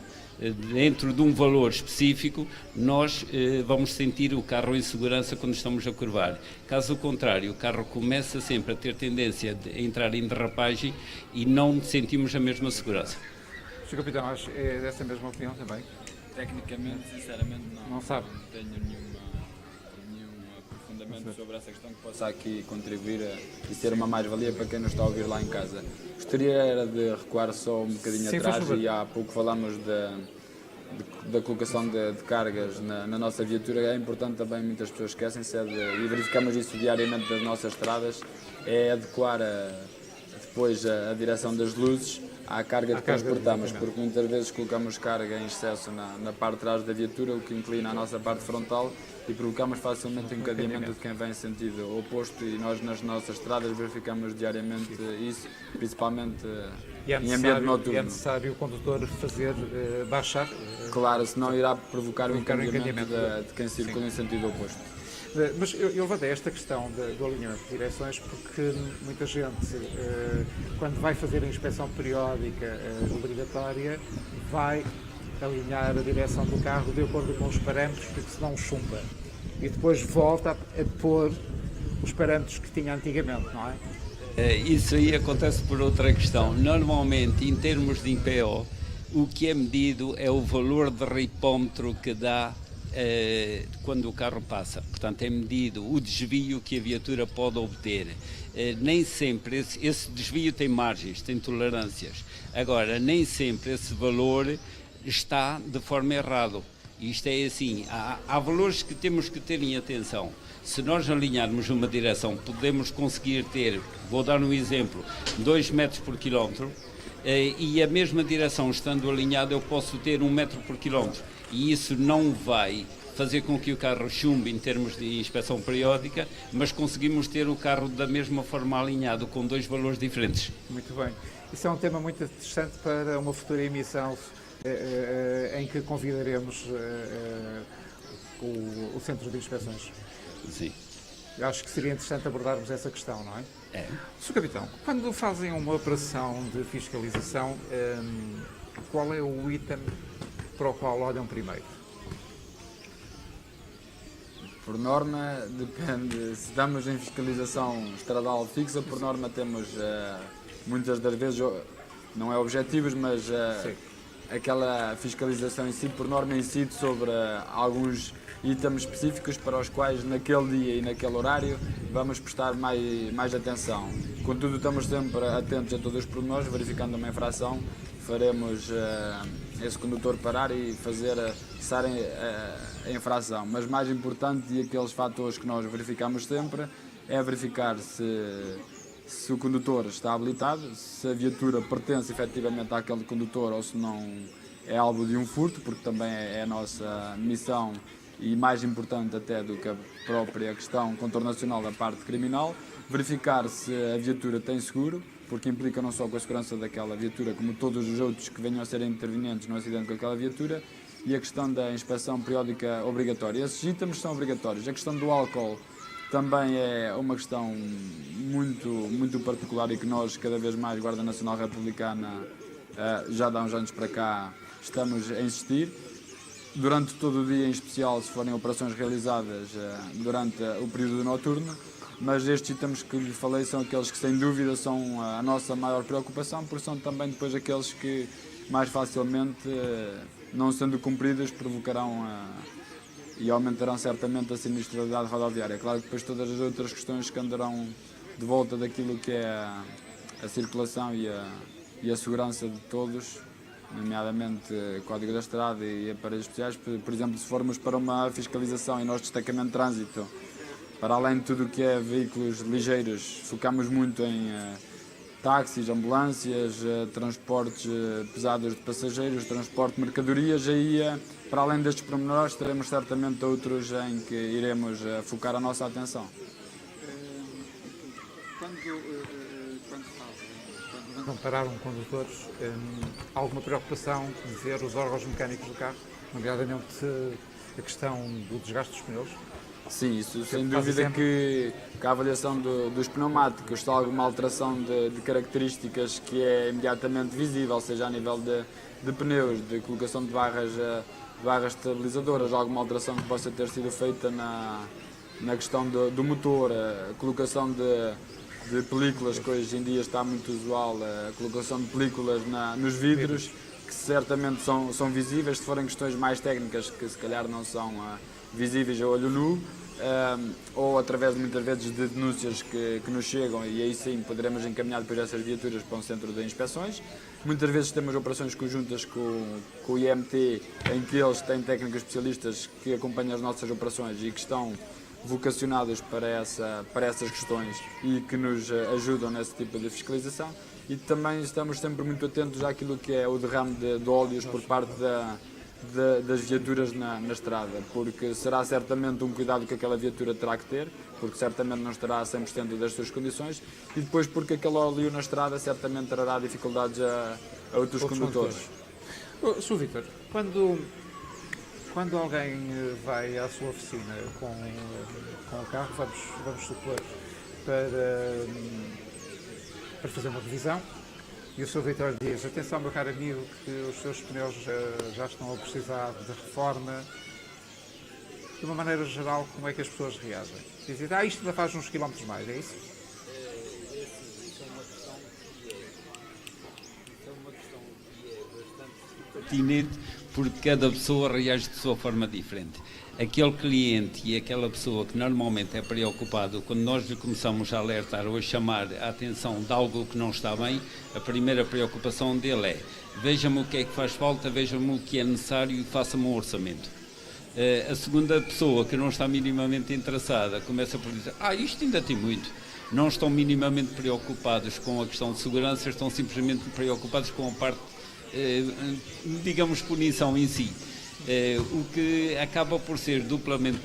dentro de um valor específico, nós vamos sentir o carro em segurança quando estamos a curvar. Caso contrário, o carro começa sempre a ter tendência a entrar em derrapagem e não sentimos a mesma segurança. Sr. Capitão, acho que é dessa mesma opinião também? Tecnicamente, sinceramente, não sabe? Não tenho nenhum aprofundamento sobre essa questão que possa aqui contribuir e ser uma mais-valia para quem nos está a ouvir lá em casa. Gostaria era de recuar só um bocadinho atrás, e há pouco falámos da colocação de cargas na nossa viatura. É importante também, muitas pessoas esquecem-se, e verificamos isso diariamente nas nossas estradas, é adequar depois a direção das luzes à carga que transportamos, porque muitas vezes colocamos carga em excesso na parte de trás da viatura, o que inclina a nossa parte frontal e provocamos facilmente o encadeamento de quem vem em sentido oposto, e nós nas nossas estradas verificamos diariamente isso, principalmente em ambiente noturno. E é necessário o condutor fazer baixar? Claro, senão irá provocar o encadeamento de quem circula em sentido oposto. Mas eu levantei esta questão do alinhamento de direções porque muita gente, quando vai fazer a inspeção periódica obrigatória, vai alinhar a direção do carro de acordo com os parâmetros, porque senão chumba. E depois volta a pôr os parâmetros que tinha antigamente, não é? Isso aí acontece por outra questão. Normalmente, em termos de IPO, o que é medido é o valor de ripómetro que dá quando o carro passa. Portanto, é medido o desvio que a viatura pode obter. Nem sempre esse desvio tem margens, tem tolerâncias. Agora, nem sempre esse valor está de forma errada. Isto é assim, há valores que temos que ter em atenção. Se nós alinharmos uma direção, podemos conseguir ter, vou dar um exemplo, 2 metros por quilómetro, e a mesma direção estando alinhada eu posso ter 1 metro por quilómetro. E isso não vai fazer com que o carro chumbe em termos de inspeção periódica, mas conseguimos ter o carro da mesma forma alinhado, com 2 valores diferentes. Muito bem. Isso é um tema muito interessante para uma futura emissão em que convidaremos o Centro de Inspeções. Sim. Eu acho que seria interessante abordarmos essa questão, não é? É. Sr. Capitão, quando fazem uma operação de fiscalização, qual é o item para o qual olham primeiro? Por norma, depende. Se estamos em fiscalização estradal fixa, por norma temos muitas das vezes, não é objetivos, mas aquela fiscalização em si, por norma, incide sobre alguns itens específicos para os quais naquele dia e naquele horário vamos prestar mais atenção. Contudo, estamos sempre atentos a todos os pormenores, verificando uma infração, faremos esse condutor parar e fazer cessar a infração. Mas mais importante, e aqueles fatores que nós verificamos sempre, é verificar se o condutor está habilitado, se a viatura pertence efetivamente àquele condutor ou se não é alvo de um furto, porque também é a nossa missão e mais importante até do que a própria questão contornacional da parte criminal. Verificar se a viatura tem seguro, porque implica não só com a segurança daquela viatura, como todos os outros que venham a ser intervenientes no acidente com aquela viatura, e a questão da inspeção periódica obrigatória. Esses itens são obrigatórios. A questão do álcool também é uma questão muito particular e que nós, cada vez mais, Guarda Nacional Republicana, já há uns anos para cá, estamos a insistir. Durante todo o dia, em especial, se forem operações realizadas durante o período noturno, mas estes itens que lhe falei são aqueles que, sem dúvida, são a nossa maior preocupação, porque são também depois aqueles que mais facilmente, não sendo cumpridos, provocarão e aumentarão certamente a sinistralidade rodoviária. Claro que depois todas as outras questões que andarão de volta daquilo que é a circulação e a segurança de todos nomeadamente Código da Estrada e aparelhos especiais. Por exemplo, se formos para uma fiscalização e nosso destacamento de trânsito, para além de tudo o que é veículos ligeiros, focamos muito em táxis, ambulâncias, transportes pesados de passageiros, transporte de mercadorias. Aí, para além destes pormenores, teremos certamente outros em que iremos focar a nossa atenção. Quando não pararam condutores, há alguma preocupação de ver os órgãos mecânicos do carro, nomeadamente a questão do desgaste dos pneus? Sim, isso sem dúvida que a avaliação dos pneumáticos está alguma alteração de características que é imediatamente visível, seja a nível de pneus, de colocação de barras estabilizadoras, alguma alteração que possa ter sido feita na questão do motor, a colocação de películas, que hoje em dia está muito usual, a colocação de películas nos vidros, que certamente são visíveis. Se forem questões mais técnicas, que se calhar não são visíveis a olho nu, ou através de muitas vezes de denúncias que nos chegam, e aí sim poderemos encaminhar depois essas viaturas para um centro de inspeções. Muitas vezes temos operações conjuntas com o IMT, em que eles têm técnicos especialistas que acompanham as nossas operações e que estão vocacionados para essas questões e que nos ajudam nesse tipo de fiscalização. E também estamos sempre muito atentos àquilo que é o derrame de óleos por parte das viaturas na estrada, porque será certamente um cuidado que aquela viatura terá que ter, porque certamente não estará a 100% das suas condições, e depois porque aquele óleo na estrada certamente trará dificuldades a outros condutores. Sr. Vítor, quando alguém vai à sua oficina com o carro, vamos supor, para fazer uma revisão, e o Sr. Vítor diz: atenção, meu caro amigo, que os seus pneus já estão a precisar de reforma. De uma maneira geral, como é que as pessoas reagem? Dizem: isto ainda faz uns quilómetros mais, é isso? Isso é uma questão que é bastante pertinente, porque cada pessoa reage de sua forma diferente. Aquele cliente e aquela pessoa que normalmente é preocupado, quando nós lhe começamos a alertar ou a chamar a atenção de algo que não está bem, a primeira preocupação dele é: veja-me o que é que faz falta, veja-me o que é necessário e faça-me um orçamento. A segunda pessoa, que não está minimamente interessada, começa por dizer: isto ainda tem muito. Não estão minimamente preocupados com a questão de segurança, estão simplesmente preocupados com a parte, digamos, punição em si. O que acaba por ser duplamente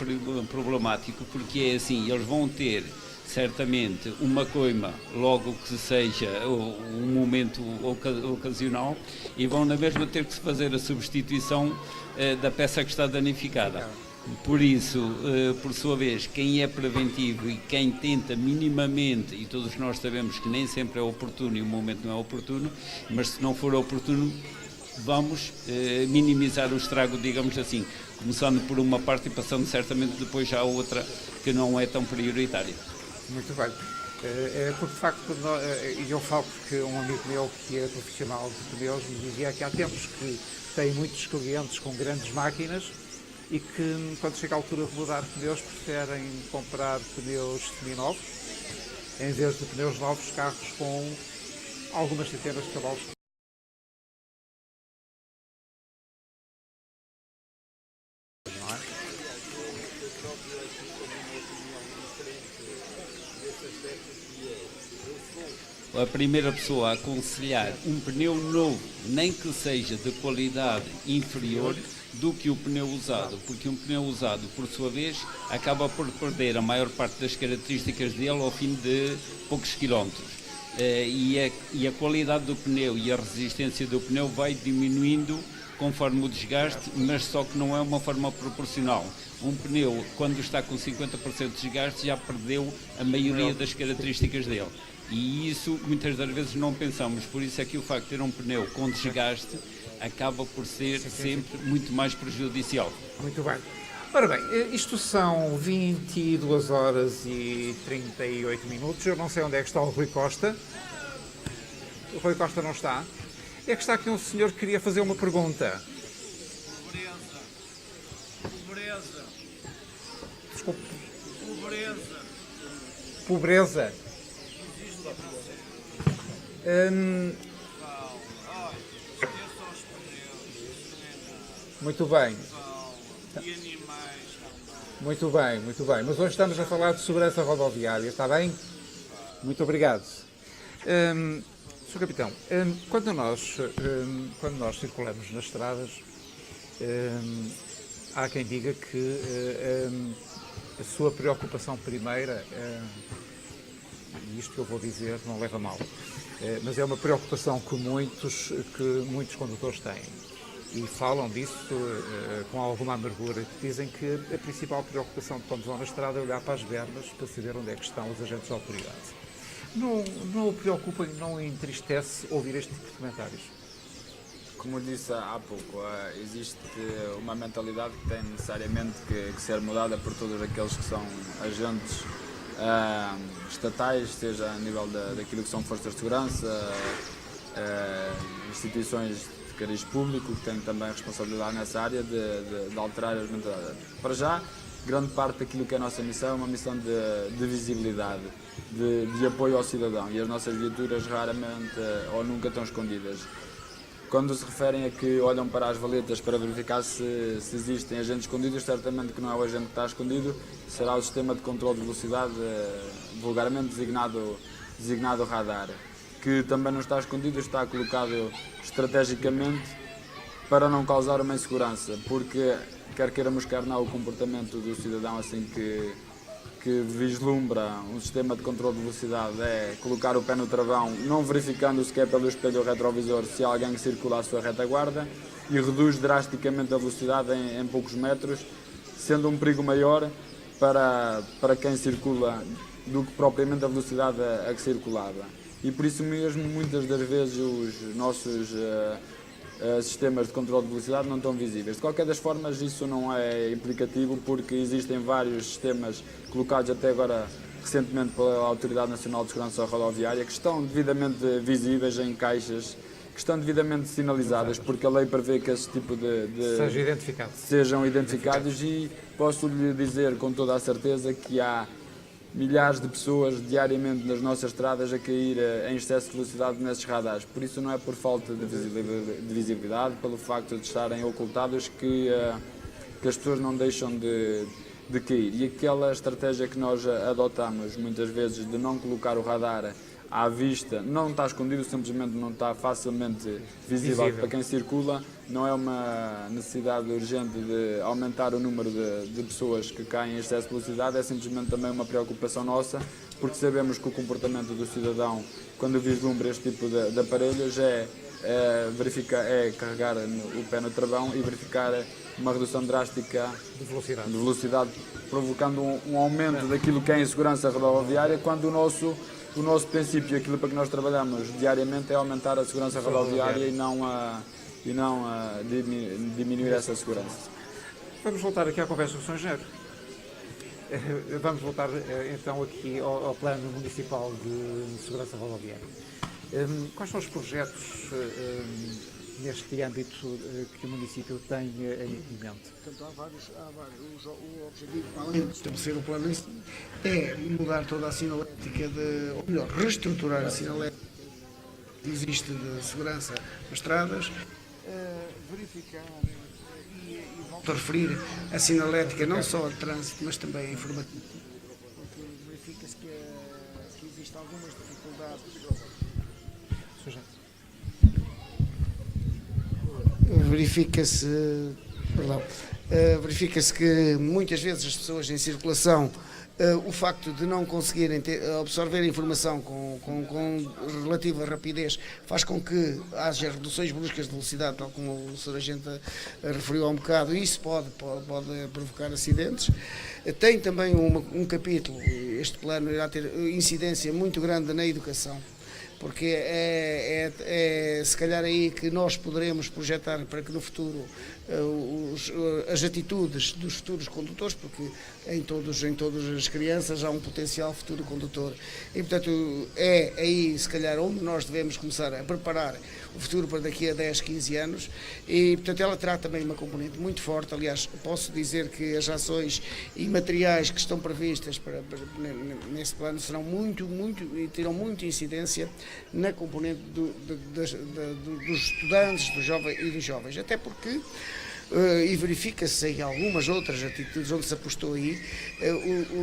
problemático, porque é assim: eles vão ter certamente uma coima logo que seja um momento ocasional, e vão na mesma ter que fazer a substituição da peça que está danificada. Por isso, por sua vez, quem é preventivo e quem tenta minimamente, e todos nós sabemos que nem sempre é oportuno e o momento não é oportuno, mas se não for oportuno, vamos minimizar o estrago, digamos assim, começando por uma parte e passando certamente depois já a outra que não é tão prioritária. Muito bem. Porque de facto, e eu falo porque um amigo meu que é profissional de pneus me dizia que há tempos que tem muitos clientes com grandes máquinas e que quando chega a altura de mudar pneus preferem comprar pneus seminovos em vez de pneus novos, carros com algumas centenas de cavalos. A primeira pessoa a aconselhar um pneu novo, nem que seja de qualidade inferior do que o pneu usado, porque um pneu usado, por sua vez, acaba por perder a maior parte das características dele ao fim de poucos quilómetros. E a qualidade do pneu e a resistência do pneu vai diminuindo conforme o desgaste, mas só que não é uma forma proporcional. Um pneu, quando está com 50% de desgaste, já perdeu a maioria das características dele. E isso muitas das vezes não pensamos, por isso é que o facto de ter um pneu com desgaste acaba por ser sempre muito mais prejudicial. Muito bem. Ora bem, isto são 22 horas e 38 minutos, eu não sei onde é que está o Rui Costa. O Rui Costa não está. É que está aqui um senhor que queria fazer uma pergunta. Pobreza. Desculpe. Pobreza. Pobreza. Muito bem. E animais também. Muito bem, muito bem. Mas hoje estamos a falar de segurança rodoviária, está bem? Muito obrigado. Sr. Capitão, quando nós circulamos nas estradas, há quem diga que a sua preocupação primeira, e isto que eu vou dizer não leva a mal, mas é uma preocupação que muitos condutores têm. E falam disso com alguma amargura. Dizem que a principal preocupação de quando vão na estrada é olhar para as bermas para saber onde é que estão os agentes de autoridade. Não o preocupa e não o entristece ouvir este tipo de comentários? Como disse há pouco, existe uma mentalidade que tem necessariamente que ser mudada por todos aqueles que são agentes estatais, seja a nível daquilo que são forças de segurança, instituições de cariz público, que têm também responsabilidade nessa área de alterar as mentalidades. Para já, grande parte daquilo que é a nossa missão é uma missão de visibilidade, de apoio ao cidadão, e as nossas viaturas raramente ou nunca estão escondidas. Quando se referem a que olham para as valetas para verificar se existem agentes escondidos, certamente que não é o agente que está escondido, será o sistema de controle de velocidade, vulgarmente designado radar, que também não está escondido, está colocado estrategicamente para não causar uma insegurança, porque quer queiramos quer não, o comportamento do cidadão assim que vislumbra um sistema de controle de velocidade é colocar o pé no travão, não verificando sequer pelo espelho retrovisor se há alguém que circula à sua retaguarda, e reduz drasticamente a velocidade em poucos metros, sendo um perigo maior para quem circula do que propriamente a velocidade a que circulava. E por isso mesmo, muitas das vezes, os nossos sistemas de controle de velocidade não estão visíveis. De qualquer das formas, isso não é implicativo, porque existem vários sistemas colocados até agora recentemente pela Autoridade Nacional de Segurança Rodoviária que estão devidamente visíveis em caixas, que estão devidamente sinalizadas, porque a lei prevê que esse tipo sejam identificados, e posso lhe dizer com toda a certeza que há milhares de pessoas diariamente nas nossas estradas a cair em excesso de velocidade nesses radares. Por isso não é por falta de visibilidade, pelo facto de estarem ocultados, que as pessoas não deixam de cair. E aquela estratégia que nós adotamos muitas vezes de não colocar o radar à vista, não está escondido, simplesmente não está facilmente visível para quem circula, não é uma necessidade urgente de aumentar o número de pessoas que caem em excesso de velocidade, é simplesmente também uma preocupação nossa, porque sabemos que o comportamento do cidadão, quando vislumbra este tipo de aparelhos, é carregar o pé no travão e verificar uma redução drástica de velocidade, provocando um aumento daquilo que é a insegurança rodoviária, quando o nosso princípio, aquilo para que nós trabalhamos diariamente, é aumentar a segurança rodoviária e não diminuir essa segurança. Vamos voltar aqui à conversa com o Sr. Engenheiro. Vamos voltar então aqui ao Plano Municipal de Segurança Rodoviária. Quais são os projetos neste âmbito que o município tem em mente? Portanto, há vários. O objetivo, além de estabelecer o plano, é mudar toda a sinalética, ou melhor, reestruturar a sinalética que existe de segurança nas estradas, verificar e volto a referir a sinalética não só de trânsito, mas também informativa, porque verifica-se que existem algumas dificuldades. Verifica-se que muitas vezes as pessoas em circulação, o facto de não conseguirem absorver a informação com relativa rapidez faz com que haja reduções bruscas de velocidade, tal como o Sr. Agente referiu há um bocado, e isso pode provocar acidentes. Tem também um capítulo, este plano irá ter incidência muito grande na educação, porque é se calhar aí que nós poderemos projetar para que no futuro as atitudes dos futuros condutores, porque em todas as crianças há um potencial futuro condutor, e portanto é aí se calhar onde nós devemos começar a preparar o futuro para daqui a 10, 15 anos, e portanto ela terá também uma componente muito forte. Aliás, posso dizer que as ações e materiais que estão previstas nesse plano serão muito e terão muita incidência na componente dos estudantes, dos jovens, até porque e verifica-se em algumas outras atitudes onde se apostou aí,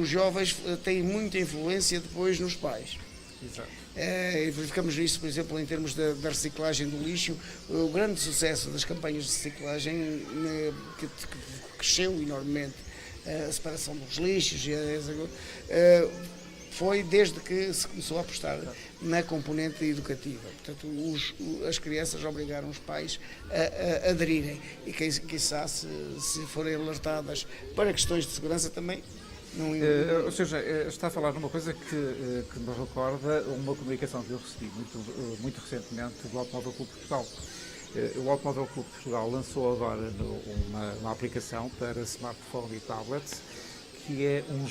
os jovens têm muita influência depois nos pais. Exato. E verificamos isso, por exemplo, em termos da reciclagem do lixo, o grande sucesso das campanhas de reciclagem que cresceu enormemente, a separação dos lixos, foi desde que se começou a apostar na componente educativa. Portanto, as crianças obrigaram os pais a aderirem e quiçá se forem alertadas para questões de segurança também. Ou seja, está a falar numa coisa que me recorda uma comunicação que eu recebi muito recentemente do Automóvel Clube de Portugal. O Automóvel Clube de Portugal lançou agora uma aplicação para smartphone e tablet que é um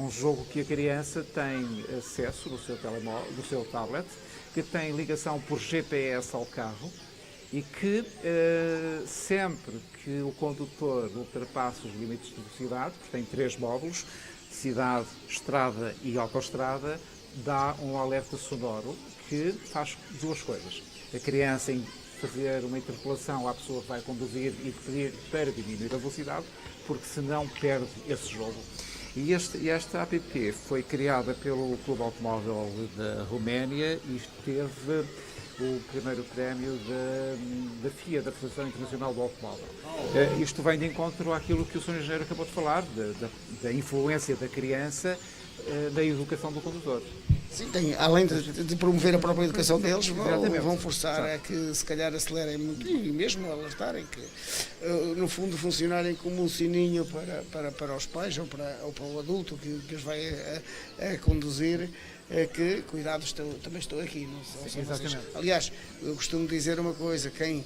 jogo que a criança tem acesso no seu telemóvel, no seu tablet, que tem ligação por GPS ao carro e que sempre que o condutor ultrapassa os limites de velocidade, porque tem 3 módulos, cidade, estrada e autoestrada, dá um alerta sonoro que faz 2 coisas. A criança em fazer uma interpelação à pessoa que vai conduzir e pedir para diminuir a velocidade, porque senão perde esse jogo. E esta app foi criada pelo Clube Automóvel da Roménia e teve o primeiro prémio da FIA, da Federação Internacional do Automóvel. Isto vem de encontro àquilo que o Sr. Engenheiro acabou de falar, da influência da criança na educação do condutor. Sim, além de promover a própria educação deles, vão forçar a que se calhar acelerem muito e mesmo alertarem que, no fundo, funcionarem como um sininho para os pais ou para o adulto que os vai a conduzir, que cuidado, também estou aqui. Não são vocês. Aliás, eu costumo dizer uma coisa, quem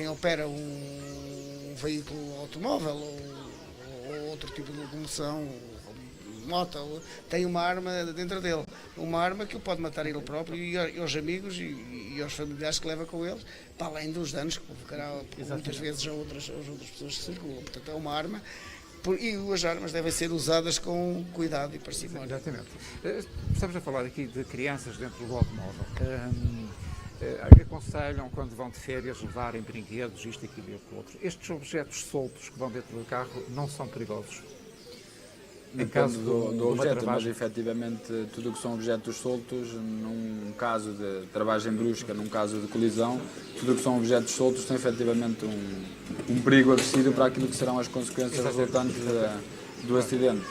opera um veículo automóvel ou outro tipo de locomoção, moto, tem uma arma dentro dele, uma arma que o pode matar ele próprio e aos amigos e aos familiares que leva com eles, para além dos danos que provocará muitas vezes a outras pessoas que circulam. Portanto, é uma arma e as armas devem ser usadas com cuidado e parcimónia. Exatamente. Estamos a falar aqui de crianças dentro do automóvel. Aconselham, quando vão de férias, levarem brinquedos, isto, aquilo e aquilo outro. Estes objetos soltos que vão dentro do carro não são perigosos? Em caso do objeto, mas efetivamente tudo o que são objetos soltos, num caso de travagem brusca, num caso de colisão, tudo o que são objetos soltos tem efetivamente um perigo acrescido para aquilo que serão as consequências resultantes do acidente.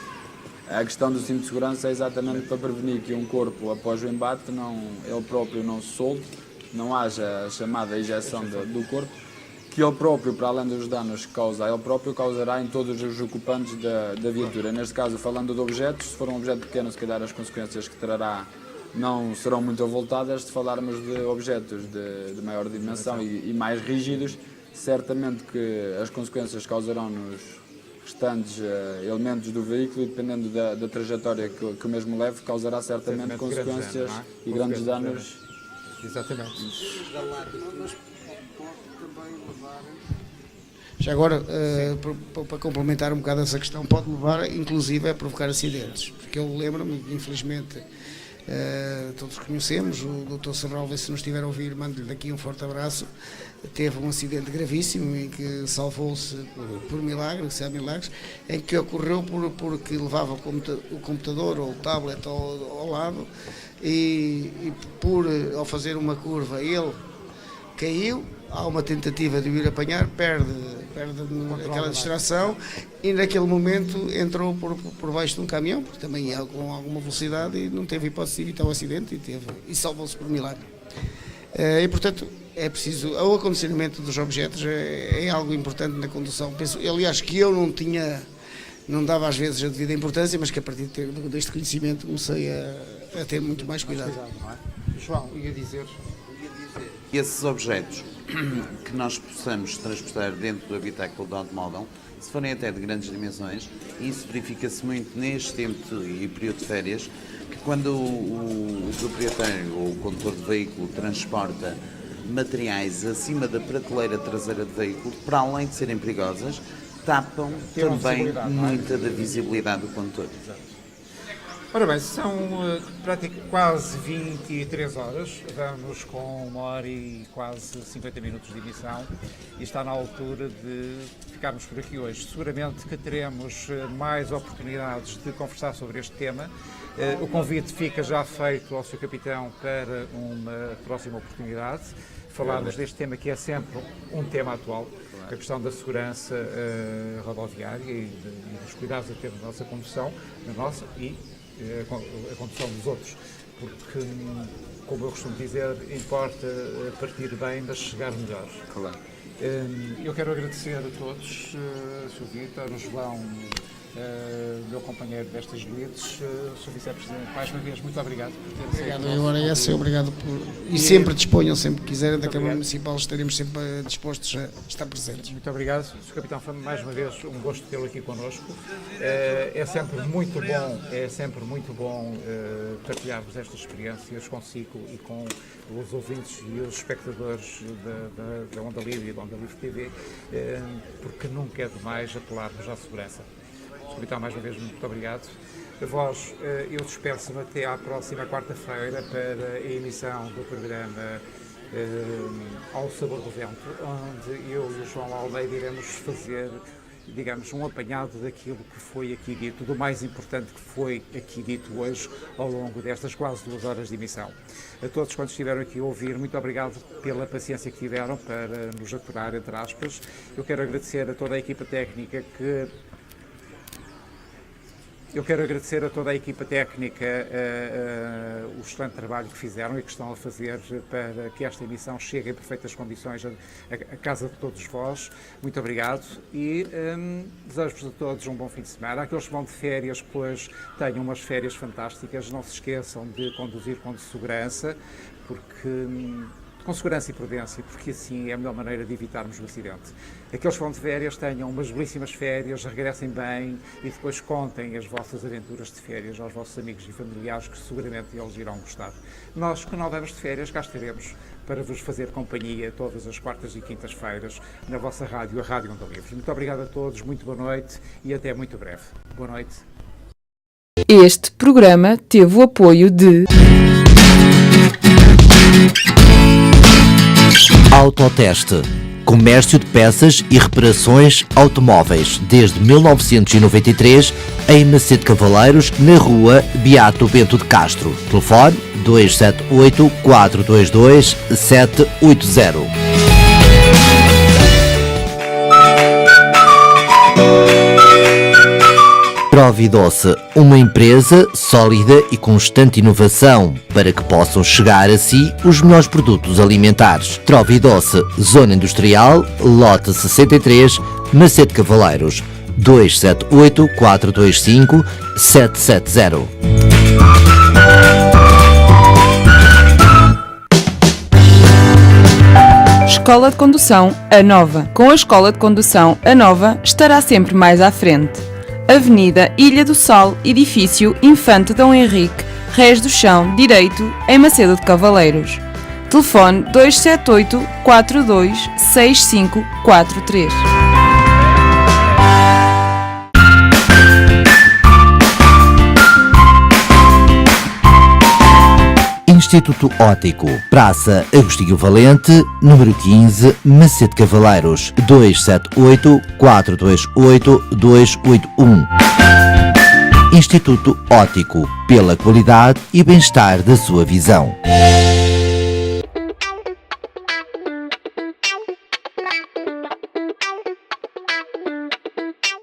A questão do cinto de segurança é exatamente para prevenir que um corpo, após o embate, ele próprio não se solte, não haja a chamada ejeção do corpo, que ele próprio, para além dos danos que causa, ele próprio causará em todos os ocupantes da viatura. Neste caso, falando de objetos, se for um objeto pequeno, se calhar as consequências que trará não serão muito avultadas. Se falarmos de objetos de maior dimensão e mais rígidos, certamente que as consequências causarão nos restantes elementos do veículo e, dependendo da trajetória que o mesmo leve, causará certamente consequências e grandes danos. Exatamente. Já agora, para complementar um bocado essa questão, pode levar, inclusive, a provocar acidentes. Porque eu lembro-me, infelizmente, todos conhecemos, o Dr. Serralves, se nos estiver a ouvir, mando-lhe daqui um forte abraço, teve um acidente gravíssimo em que salvou-se por milagre, se há milagres, em que ocorreu porque levava o computador ou o tablet ao lado e ao fazer uma curva ele caiu, há uma tentativa de o ir apanhar, perde aquela distração e naquele momento entrou por baixo de um caminhão, porque também ia com alguma velocidade e não teve hipótese de evitar o acidente e salvou-se por milagre. E portanto é preciso, o acondicionamento dos objetos é algo importante na condução. Penso, aliás, que eu não dava às vezes a devida importância, mas que a partir deste conhecimento comecei a ter muito mais cuidado. João, ia dizer... Esses objetos que nós possamos transportar dentro do habitáculo do automóvel, se forem até de grandes dimensões, isso verifica-se muito neste tempo e período de férias, que quando o proprietário ou o condutor de veículo transporta materiais acima da prateleira traseira do veículo, para além de serem perigosas, tapam também muita da visibilidade do condutor. Ora bem, são quase 23 horas, vamos com 1 hora e quase 50 minutos de emissão e está na altura de ficarmos por aqui hoje. Seguramente que teremos mais oportunidades de conversar sobre este tema. O convite fica já feito ao Sr. Capitão para uma próxima oportunidade. Falarmos deste tema que é sempre um tema atual, a questão da segurança rodoviária e dos cuidados a ter na nossa condução, na nossa e a condução dos outros, porque, como eu costumo dizer, importa partir bem, mas chegar melhor. Claro. Eu quero agradecer a todos, Sr. Vítor, o João, meu companheiro destas lides, Sr. Vice-Presidente, mais uma vez, muito obrigado por ter aceito. Obrigado, eu era esse, obrigado por... E sempre disponham, sempre que quiserem, da Câmara Municipal estaremos sempre dispostos a estar presentes. Muito obrigado, Sr. Capitão, foi mais uma vez um gosto tê-lo aqui connosco. É sempre muito bom partilharmos estas experiências consigo e com os ouvintes e os espectadores da Onda Livre e da Onda Livre TV, porque nunca é demais apelarmos à segurança. Capitão, mais uma vez, muito obrigado. A vós, eu despeço-me até à próxima quarta-feira para a emissão do programa Ao Sabor do Vento, onde eu e o João Almeida iremos fazer, digamos, um apanhado daquilo que foi aqui dito, do mais importante que foi aqui dito hoje ao longo destas quase 2 horas de emissão. A todos quantos estiveram aqui a ouvir, muito obrigado pela paciência que tiveram para nos aturar, entre aspas. Eu quero agradecer a toda a equipa técnica o excelente trabalho que fizeram e que estão a fazer para que esta emissão chegue em perfeitas condições à casa de todos vós. Muito obrigado e desejo-vos a todos um bom fim de semana. Aqueles que vão de férias, pois tenham umas férias fantásticas. Não se esqueçam de conduzir com segurança, com segurança e prudência, porque assim é a melhor maneira de evitarmos o acidente. Aqueles que vão de férias tenham umas belíssimas férias, regressem bem e depois contem as vossas aventuras de férias aos vossos amigos e familiares, que seguramente eles irão gostar. Nós, que não vamos de férias, cá estaremos para vos fazer companhia todas as quartas e quintas-feiras na vossa rádio, a Rádio Onda Livre. Muito obrigado a todos, muito boa noite e até muito breve. Boa noite. Este programa teve o apoio de Autoteste, comércio de peças e reparações automóveis desde 1993 em Macedo Cavaleiros, na rua Beato Bento de Castro. Telefone 278 422 780. Trovidoce, uma empresa sólida e constante inovação para que possam chegar a si os melhores produtos alimentares. Trovidoce, Zona Industrial, Lote 63, Macedo Cavaleiros, 278 425 770. Escola de Condução A Nova. Com a Escola de Condução A Nova estará sempre mais à frente. Avenida Ilha do Sol, edifício Infante Dom Henrique, Rés do Chão, direito, em Macedo de Cavaleiros. Telefone 278 42 6543. Instituto Óptico, Praça Agostinho Valente, número 15, Macedo Cavaleiros, 278 428 281. Instituto Óptico, pela qualidade e bem-estar da sua visão.